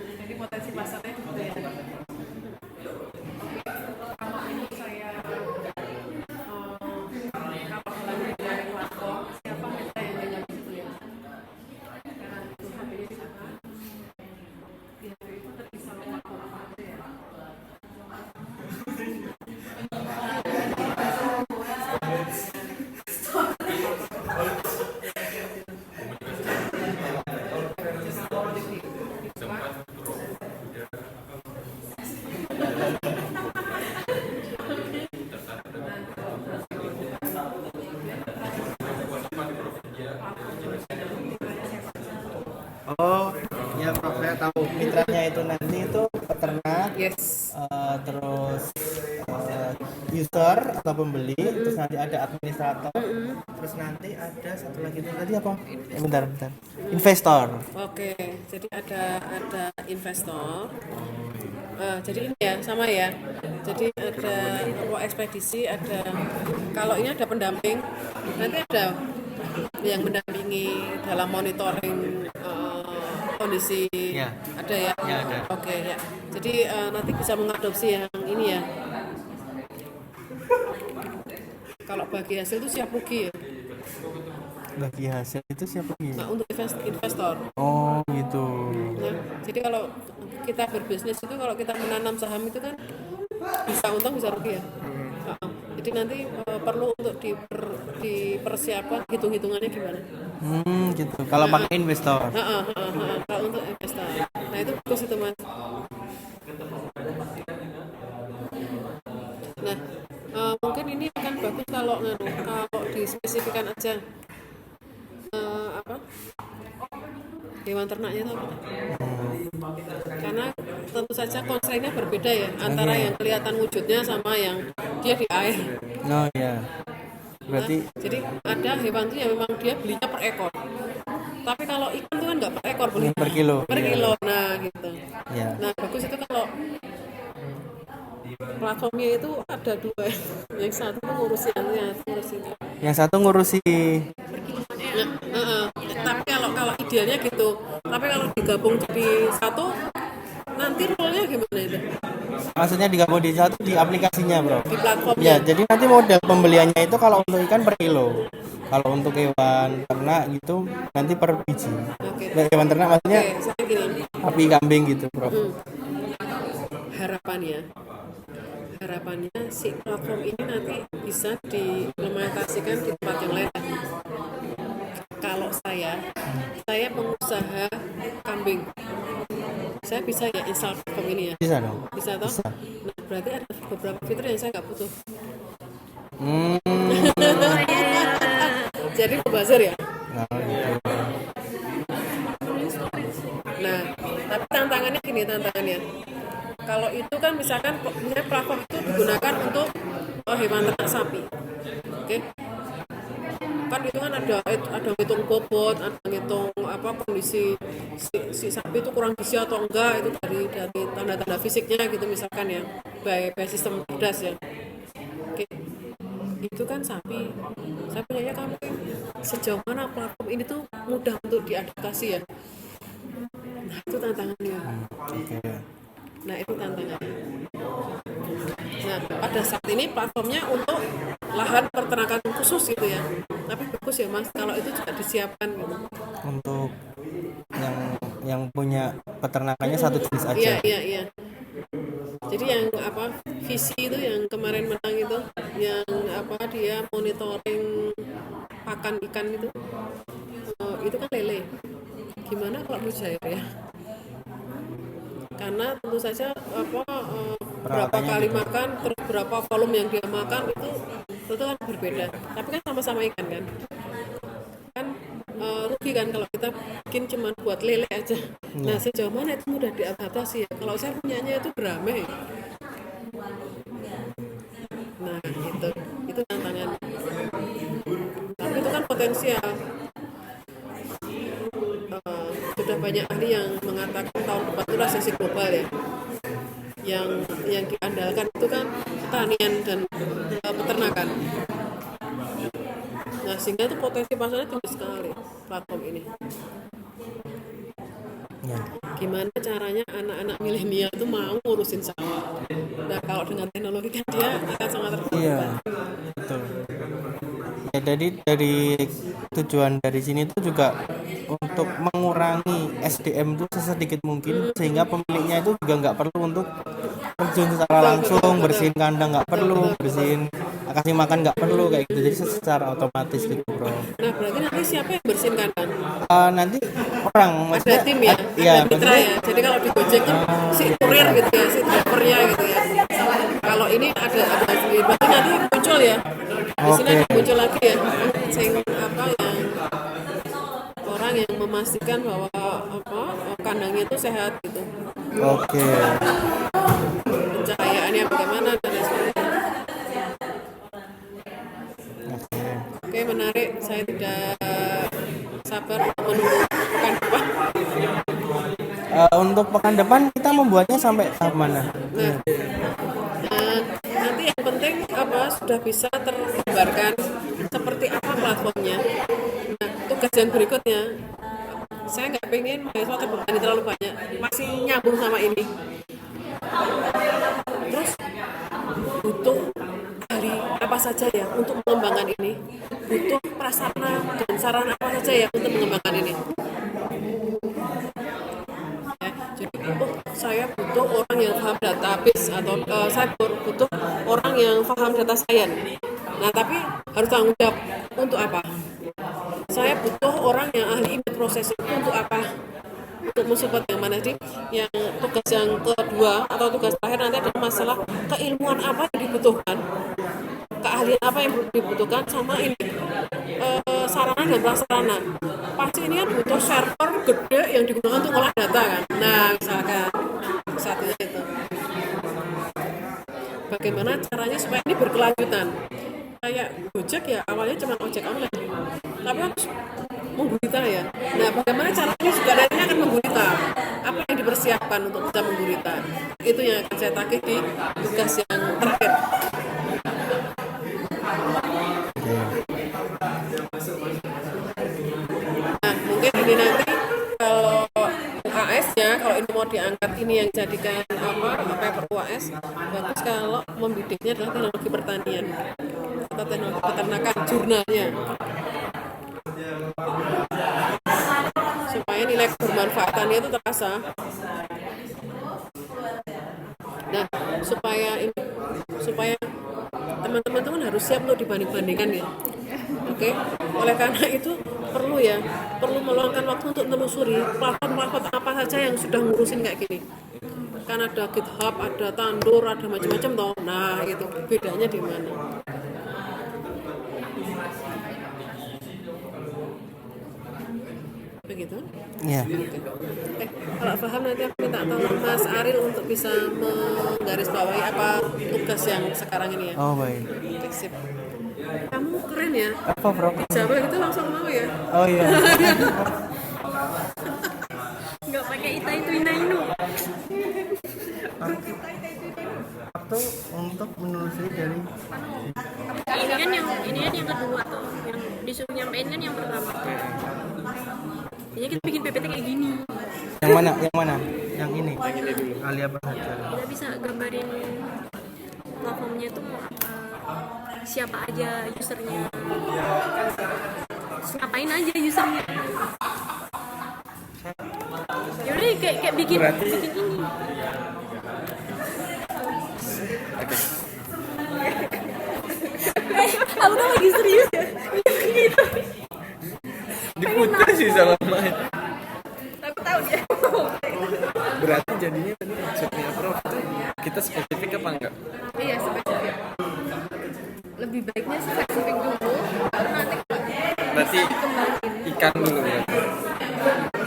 Jadi potensi pasarnya gitu ya. Kalau ini saya kalau belanja dari platform, siapa kita yang belanja di situ ya? Karena itu HP-nya di sana. Di HP itu terpisah platform apa aja ya? Oh, ya Prof, saya tahu mitranya itu nanti itu peternak, Yes. terus user atau pembeli, terus nanti ada administrator, terus nanti ada satu lagi itu tadi apa? Bentar. Investor. Oke, jadi ada investor. Jadi ini ya sama ya. Jadi ada ekspedisi, ada kalau ini ada pendamping, nanti ada yang mendampingi dalam monitoring kondisi. Ya. Ada ya? Ya, ada. Oke ya. Jadi nanti bisa mengadopsi yang ini ya. Kalau bagi hasil itu siap rugi ya. Bagi hasil itu siapa nih? Nah, untuk investor. Oh gitu. Nah, jadi kalau kita berbisnis itu kalau kita menanam saham itu kan bisa untung bisa rugi ya. Jadi nanti perlu untuk dipersiapkan hitung-hitungannya gimana. Gitu. Kalau pakai investor. Kalau untuk investor. Nah itu bagus itu mas. Nah mungkin ini akan bagus kalau dispesifikan aja apa hewan ternaknya itu apa? Karena tentu saja constraint-nya berbeda ya antara yang kelihatan wujudnya sama yang dia di air. Oh ya. Berarti Jadi ada hewan itu yang memang dia belinya per ekor. Tapi kalau ikan itu kan nggak per ekor belinya. per kilo. Per Iya. kilo, nah gitu. Ya. Nah bagus itu kalau platformnya itu ada dua, yang satu itu ngurusi Yang satu ngurusi. tapi kalau idealnya gitu. Tapi kalau digabung jadi satu, nanti role-nya gimana itu Maksudnya digabung di satu di aplikasinya, bro. di platformnya? Ya, jadi nanti model pembeliannya itu kalau untuk ikan per kilo. Kalau untuk hewan ternak gitu nanti per biji. Oke. Nah, hewan ternak maksudnya Oke, saya gini. sapi, kambing gitu, bro. Harapannya si platform ini nanti bisa diimplementasikan di tempat yang lain. Kalau saya pengusaha kambing, saya bisa ya install platform ini ya. Bisa dong. Bisa toh? Bisa. Nah, berarti ada beberapa fitur yang saya nggak butuh. Jadi buzzer ya. Nah, gitu. Nah, tapi tantangannya gini tantangannya. Kalau itu kan misalkan platform itu digunakan untuk hewan ternak sapi, oke? Kan itu kan ada ngitung bobot, ada ngitung apa kondisi si sapi itu kurang gizi atau enggak, itu dari tanda-tanda fisiknya gitu misalkan ya, by sistem cerdas ya. Oke, itu kan sapi. Saya punyanya kambing. Sejauh mana platform ini tuh mudah untuk diadaptasi ya? Nah, itu tantangannya. Oke. Nah, itu tantangannya. Nah, pada saat ini platformnya untuk lahan peternakan khusus gitu ya. Tapi bagus ya Mas, kalau itu juga disiapkan gitu. Untuk yang punya peternakannya satu jenis aja. Iya. Jadi yang apa visi itu yang kemarin menang itu, yang apa dia monitoring pakan ikan itu kan lele. Gimana kalau mujair ya? Karena tentu saja berapa kali gitu. makan, terus berapa volume yang dia makan itu kan berbeda. Tapi kan sama-sama ikan kan rugi kan kalau kita bikin cuma buat lele aja. Nah sejauh mana itu mudah diadaptasi ya? Kalau saya punyanya itu Brahme. Nah itu tantangan. Tapi itu kan potensial. Sudah banyak ahli yang mengatakan tahun depan itu resesi global ya. Yang diandalkan itu kan pertanian dan peternakan. Nah sehingga itu potensi pasarnya tinggi sekali platform ini. Ya. Gimana caranya anak-anak milenial itu mau ngurusin sawah? Nah kalau dengan teknologi kan dia akan sangat terbuka. Iya, betul. Ya, jadi dari tujuan dari sini itu juga untuk mengurangi SDM itu sesedikit mungkin sehingga pemiliknya itu juga nggak perlu untuk terjun secara langsung bersihin kandang, nggak perlu bersihin kasih makan, nggak perlu kayak gitu, jadi secara otomatis gitu, bro. Nah berarti nanti siapa yang bersihin kandang? Nanti orang Ada tim ya, iya, ada mitra ya. Jadi kalau di Gojek kan si kurir gitu ya, si drivernya gitu ya. Kalau ini ada sendiri, berarti nanti muncul ya. Di sini ada muncul lagi ya, yang orang yang memastikan bahwa kandangnya itu sehat gitu. Oke. Pencahayaannya bagaimana dan lain sebagainya. Oke, menarik. Saya tidak sabar menunggu pekan depan. Untuk pekan depan kita membuatnya sampai tahap mana? Nanti yang penting sudah bisa tergambarkan seperti apa platformnya. Nah, tugas yang berikutnya, saya nggak pengen mahasiswa terbebani terlalu banyak, masih nyambung sama ini. Terus butuh ahli apa saja ya untuk mengembangkan ini? Butuh prasarana dan sarana apa saja ya untuk mengembangkan ini? Ya, jadi saya butuh orang yang paham database atau saya butuh orang yang paham data science. Nah, tapi harus tanggung jawab untuk apa? Saya butuh orang yang ahli image processing untuk apa? Untuk mensupport yang mana sih? Yang tugas yang kedua atau tugas terakhir nanti adalah masalah keilmuan apa yang dibutuhkan, keahlian apa yang dibutuhkan, sama ini sarana dan prasarana. Pasti ini kan butuh server gede yang digunakan untuk ngolah data kan. Nah, misalkan satunya itu. Bagaimana caranya supaya ini berkelanjutan? Kayak Gojek ya awalnya cuma ojek online, tapi harus menggurita ya. Nah, bagaimana caranya juga nantinya akan menggurita? Apa yang dipersiapkan untuk bisa menggurita? Itu yang akan saya tagih di tugas yang terakhir. Nah, mungkin ini nanti kalau UAS-nya, kalau ini mau diangkat ini yang jadikan paper UAS, bagus kalau membidiknya adalah teknologi pertanian atau teknologi peternakan, jurnalnya, supaya nilai kebermanfaatannya itu terasa. Nah, supaya teman-teman harus siap untuk dibanding-bandingkan ya. Oke, oleh karena itu perlu meluangkan waktu untuk menelusuri platform-platform apa saja yang sudah ngurusin kayak gini. Kan ada GitHub, ada Tandur, ada macam-macam toh. Nah, itu bedanya di mana? Begitu? Ya. Oke. Kalau paham nanti aku minta tolong Mas Aril untuk bisa menggarisbawahi apa tugas yang sekarang ini ya. Oh baik. Oke, sip. Kamu keren ya. Apa bro? Jawa itu langsung mau ya. Oh iya. Nggak pakai itu inainu. Waktu untuk menelusuri dari Ini kan yang kedua tuh, yang disuruh nyampein kan yang pertama. Jadi kita bikin PPT kayak gini. yang mana? Yang ini. Ahli apa saja? Kita bisa gambarin platformnya itu mau apa, siapa aja usernya, ngapain aja usernya. Yaudah kayak bikin ini. Aku tuh lagi serius ya. Gitu. Diputar sih sama main. Aku tahu dia. Berarti jadinya tadi maksudnya Prof itu kita spesifik apa enggak? Iya, spesifik. Lebih baiknya spesifik dulu, baru nanti Berarti ikan dulu ya.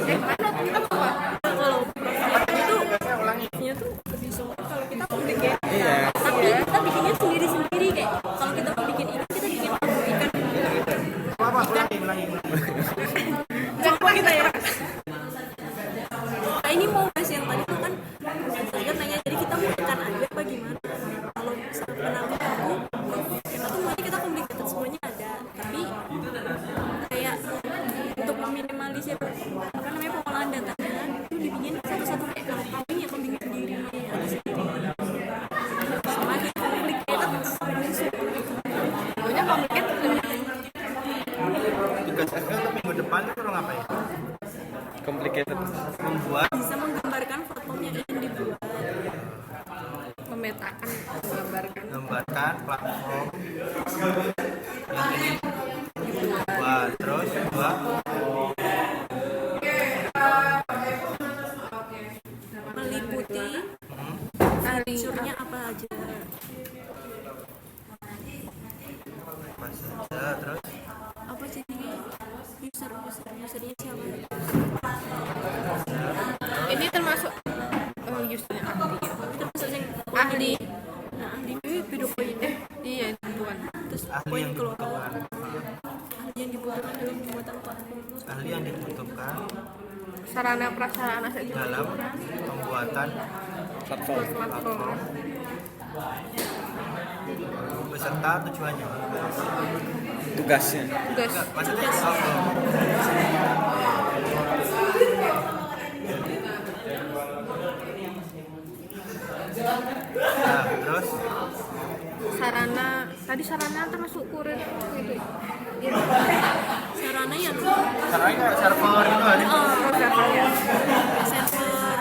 mana kita apa? Kalau profilnya tuh lebih suka kalau kita publik ya. Iya. Tapi kita bikinnya sendiri-sendiri kayak kalau kita mau bikin ikan kita bikin ikan. Coba kita ya. Nah, ini mau bahas yang tadi tuh kan saya tanya jadi kita mau ikan aja apa gimana? Kalau penangkap aku kita tuh maunya kita complicated semuanya ada, tapi kayak untuk meminimalisir apa namanya pengolahan datanya itu dibikin satu-satu kayak kalau kambing ya kambing sendiri ada sendiri semakin complicated maunya complicated Tugas SL untuk minggu depan itu orang apa ya? Complicated. Membuat bisa menggambarkan platform yang ingin dibuat, memetakan, menggambarkan platform yang ingin dibuat, terus buat meliputi fiturnya apa aja, apa saja, terus apa jadi usernya siapa. Ini termasuk usernya ahli. Itu termasuk yang Ahli. Nah, ahli itu beda poin. Iya, bukan. Terus ahli poin yang keluar dibutuhkan, ahli yang dibutuhkan dalam pembuatan platform. ahli yang dibutuhkan Sarana prasarana saja. dalam pembuatan platform beserta tujuannya. Tugasnya. Tugas. Maksudnya nah, terus Sarana Tadi sarana termasuk kurir itu. Sarana ya Caranya kayak server itu kan. server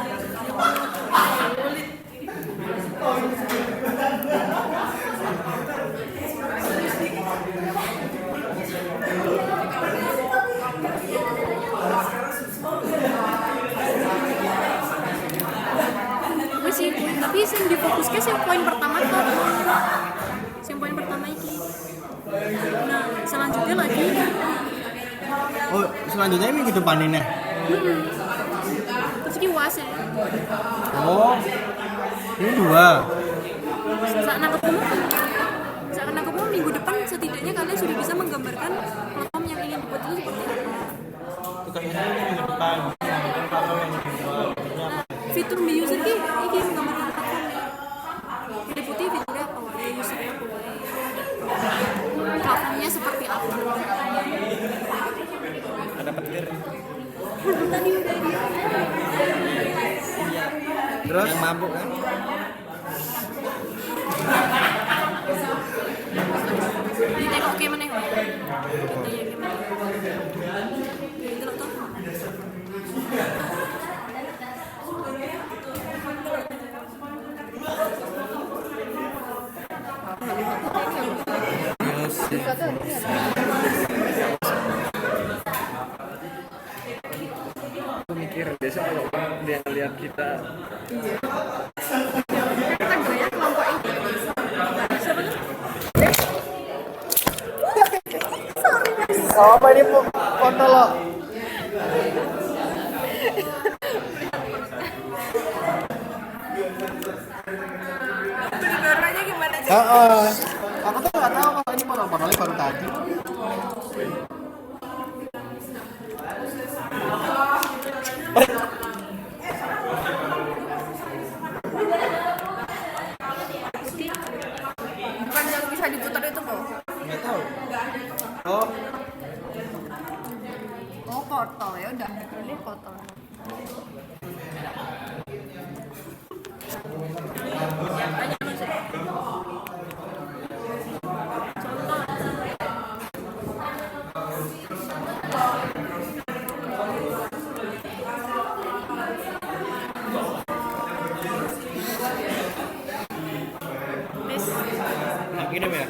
masih, tapi yang difokuskan sih poin pertama tuh yang poin pertama ini. Nah selanjutnya lagi Oh, selanjutnya minggu depan ini. terus ini UAS ya. Oh. Ini 2. Saat nangkepmu minggu depan setidaknya kalian sudah bisa menggambarkan platform yang ingin dibuat itu seperti apa. Kayaknya minggu depan. Platform yang kedua. Nah, fitur di user ini menggambarkan platformnya. Jadi putih fiturnya apa wae, usernya apa wae. Platformnya seperti apa. Ada petir. Tadi udah dia. Terus yang mabuk kan? Ditengok kayak mana wae. Ditanya gimana. Delok toh. Aku mikir biasa kalau dia ngeliat kita Kita gaya kelompok ini. Apa ini foto lo? Pendengarannya gimana sih? Aku tuh nggak tahu kalau ini foto-fotonya baru tadi. Bukan yang bisa diputar itu kok. Nggak tahu. Oh, Oh foto ya udah. Ini foto. yang kirim ya?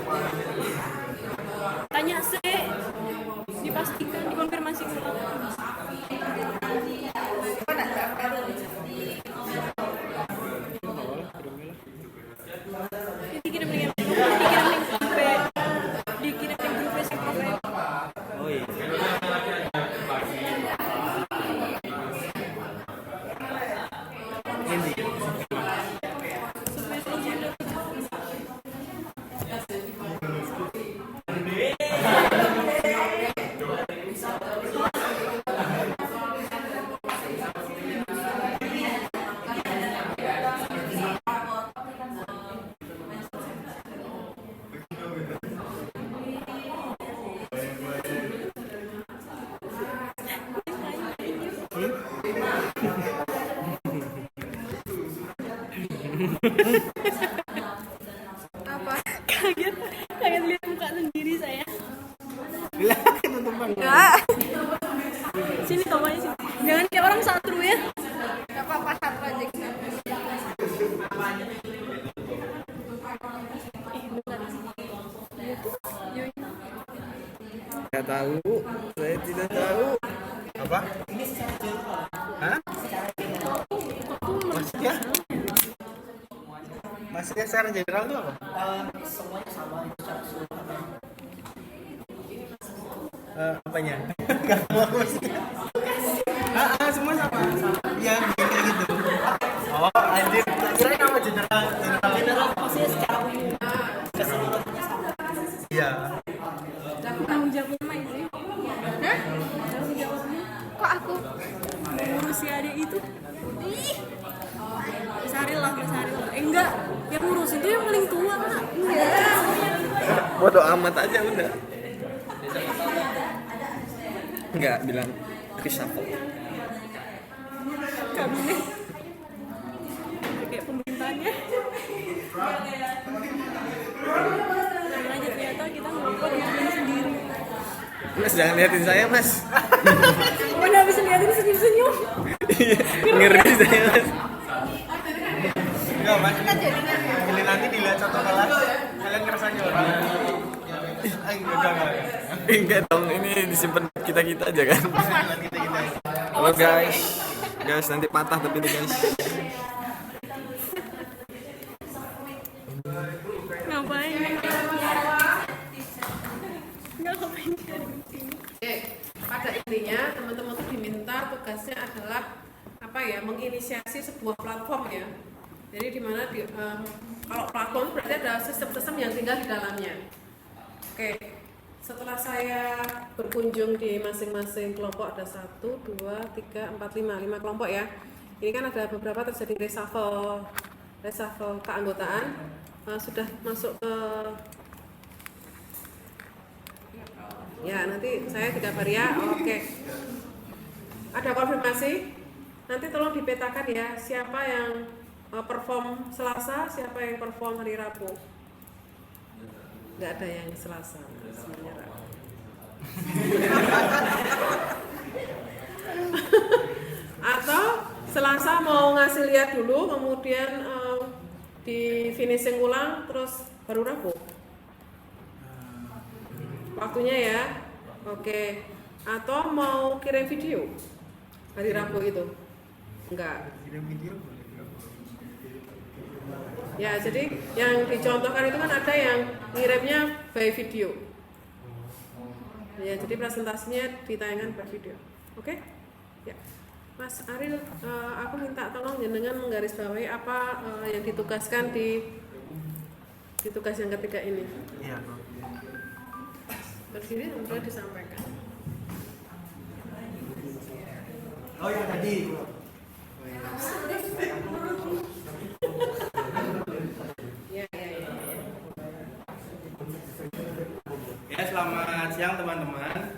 Tanya sih, dipastikan, dikonfirmasi ulang. Dikirim link grup Facebook. Oh iya. Ini. Apa? Kaget lihat muka sendiri saya. Bila itu teman. Enggak. Sini tomanya sini. Jangan kayak orang satru ya. Enggak apa-apa satu aja. Tidak tahu, saya tidak tahu. Apa? Hah? Maksudnya? Maksudnya secara general itu apa? Apanya? Gak tahu maksudnya. Semua sama. Iya, kayak gitu. Oh, anjir. Kira nama general. General maksudnya secara umum. Keseluruhannya sama. Iya. Tanggung jawabnya main sih. Hah? Tanggung jawabnya Kok aku? ngurusi adik itu. Ih. Mas Aril lah. Enggak, yang ngurusin itu yang paling tua. Bodo amat aja udah. Enggak bilang reshuffle. Kabinet. Kayak pemerintahannya. Lanjut ya. Mas jangan liatin saya mas. Mana bisa liatin senyum-senyum. Ngeri saya mas. Enggak, Mas. Ini nanti dilihat satu kelas. Kalian ngerasa nyolong. Enggak. Enggak dong, ini disimpan kita aja kan. Kita. Halo guys, nanti patah tapi ini guys. Ngapain? Nggak ngapain dari sini. Oke, pada intinya teman-teman tuh diminta tugasnya adalah apa ya, menginisiasi sebuah platform ya. Jadi di mana kalau platform berarti ada sistem-sistem yang tinggal di dalamnya. Oke, setelah saya berkunjung di masing-masing kelompok, ada 1, 2, 3, 4, 5 kelompok ya. Ini kan ada beberapa terjadi reshuffle keanggotaan, sudah masuk ke ya, nanti saya dikabari ya. Oke, ada konfirmasi, nanti tolong dipetakan ya, siapa yang perform Selasa, siapa yang perform hari Rabu. Nggak ada yang Selasa, semuanya Rabu. Atau Selasa mau ngasih lihat dulu, kemudian di finishing ulang, terus baru Rabu. Waktunya ya. Oke. Atau mau kirim video hari Rabu itu? Enggak. Ya, jadi yang dicontohkan itu kan ada yang ngirimnya by video. Ya, jadi presentasinya ditayangkan by video. Oke? Ya. Mas Ariel, aku minta tolong jenengan menggarisbawahi apa yang ditugaskan di tugas yang ketiga ini. Iya. Berdiri kemudian disampaikan. Oh ya tadi. Ya. Ya, selamat siang teman-teman.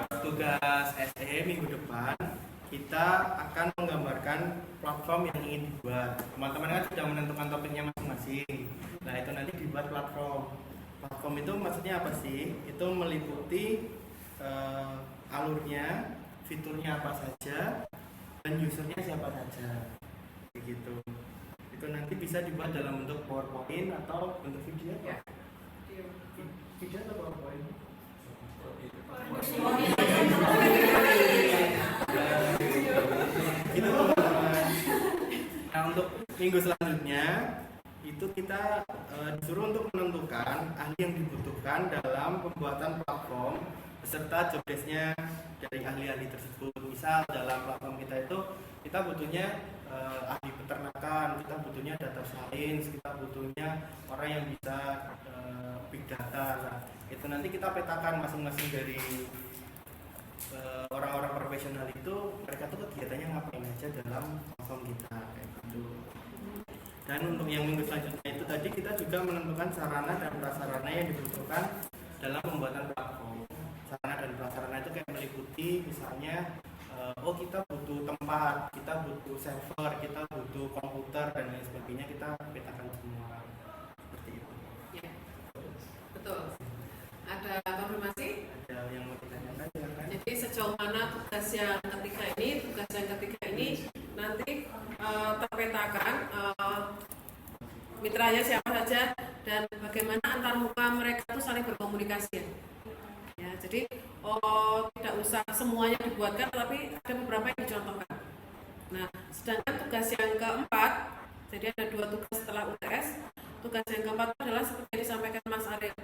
Untuk tugas SE minggu depan kita akan menggambarkan platform yang ingin dibuat. Teman-teman kan sudah menentukan topiknya masing-masing. Nah, itu nanti dibuat platform. Platform itu maksudnya apa sih? Itu meliputi alurnya, fiturnya apa saja, dan usernya siapa saja. Begitu. Itu nanti bisa dibuat dalam bentuk PowerPoint atau bentuk video. Ya. Video atau PowerPoint? Gitu teman-teman. Nah, untuk minggu selanjutnya itu kita disuruh untuk menentukan ahli yang dibutuhkan dalam pembuatan platform beserta job desk-nya dari ahli-ahli tersebut. Misal dalam platform kita itu kita butuhnya ahli peternakan, kita butuhnya data science, kita butuhnya orang yang bisa big data. Nah, itu nanti kita petakan masing-masing dari orang-orang profesional itu, mereka tuh kegiatannya ngapain aja dalam platform kita kayak gitu. Dan untuk yang minggu selanjutnya itu tadi kita juga menentukan sarana dan prasarana yang dibutuhkan dalam pembuatan platform. Sarana dan prasarana itu kayak meliputi misalnya kita butuh tempat, kita butuh server, kita butuh komputer dan lain sebagainya, kita petakan semua seperti itu. Ya. Betul. Ada konfirmasi? Ada yang mau ditanyakan silakan. Jadi sejauh mana tugas yang ketiga ini nanti terpetakan mitranya siapa saja dan bagaimana antar muka mereka itu saling berkomunikasi. Ya, jadi tidak usah semuanya dibuatkan, tapi ada beberapa yang dicontohkan. Nah, sedangkan tugas yang keempat, jadi ada 2 tugas setelah UTS. Tugas yang keempat adalah seperti yang disampaikan Mas Ariel,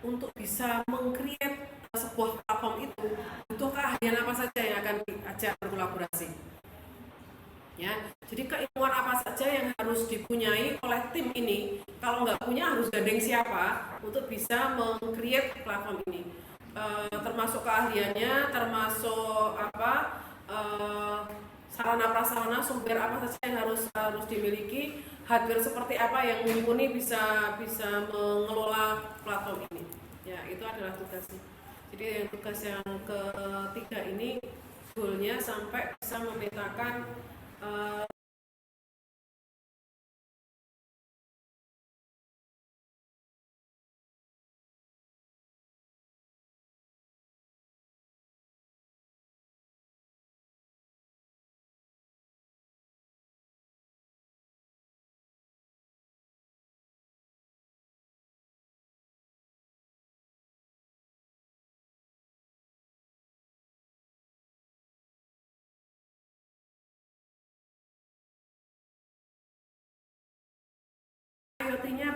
untuk bisa meng-create sebuah platform itu butuh keahlian apa saja yang akan diajak berkolaborasi. Ya, jadi keilmuan apa saja yang harus dipunyai oleh tim ini. Kalau nggak punya harus gandeng siapa untuk bisa meng-create platform ini. Termasuk keahliannya, termasuk sarana prasarana, sumber apa saja yang harus dimiliki, hardware seperti apa yang mumpuni bisa mengelola platform ini. Ya, itu adalah tugasnya. Jadi tugas yang ketiga ini goalnya sampai bisa memetakan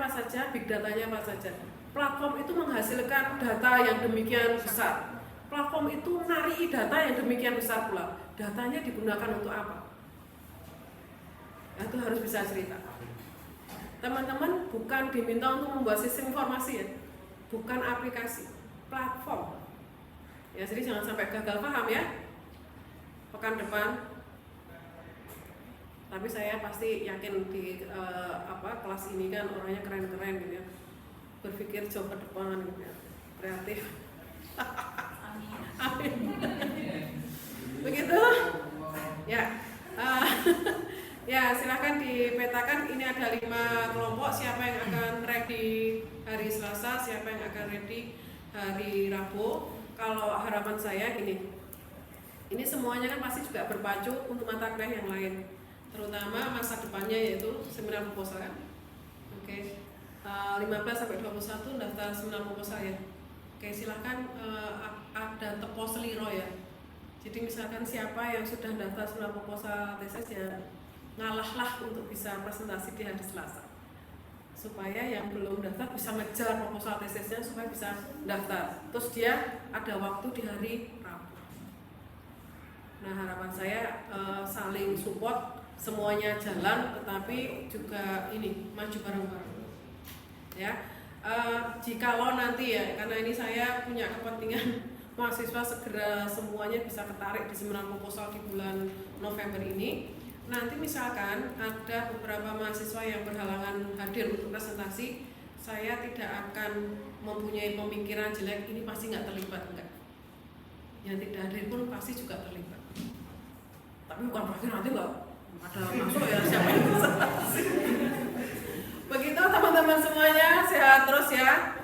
apa saja, big datanya apa saja. Platform itu menghasilkan data yang demikian besar. Platform itu narik data yang demikian besar pula. Datanya digunakan untuk apa? Nah, itu harus bisa cerita. Teman-teman bukan diminta untuk membuat sistem informasi ya, bukan aplikasi, platform. Ya, jadi jangan sampai gagal paham ya. Pekan depan, tapi saya pasti yakin di kelas ini kan orangnya keren-keren gitu ya, berpikir jauh ke depan gitu ya, kreatif. Amin. Begitu ya. Ya, silahkan dipetakan. Ini ada 5 kelompok. Siapa yang akan ready hari Selasa, siapa yang akan ready hari Rabu. Kalau harapan saya ini semuanya kan pasti juga berpacu untuk mata kuliah yang lain, terutama masa depannya yaitu seminar proposal kan. Oke. 15 sampai 21 daftar seminar proposal ya. Oke, silahkan ada tepo seliro ya. Jadi misalkan siapa yang sudah daftar seminar proposal tesis ya ngalahlah untuk bisa presentasi di hari Selasa, supaya yang belum daftar bisa ngejar proposal tesisnya supaya bisa daftar. Terus dia ada waktu di hari Rabu. Nah, harapan saya saling support, semuanya jalan, tetapi juga ini maju bareng-bareng. Ya, jikalau nanti ya, karena ini saya punya kepentingan mahasiswa segera semuanya bisa ketarik di seminar proposal di bulan November ini. Nanti misalkan ada beberapa mahasiswa yang berhalangan hadir untuk presentasi, saya tidak akan mempunyai pemikiran jelek, ini pasti nggak terlibat, enggak. Yang tidak hadir pun pasti juga terlibat. Tapi bukan berarti nanti nggak ada masuk ya siapa yang presentasi. Begitu teman-teman semuanya, sehat terus ya.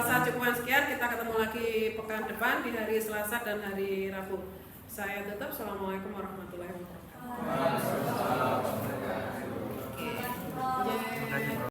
Saya cukupkan sekian, kita ketemu lagi pekan depan di hari Selasa dan hari Rabu. Saya tutup. Assalamualaikum warahmatullahi wabarakatuh.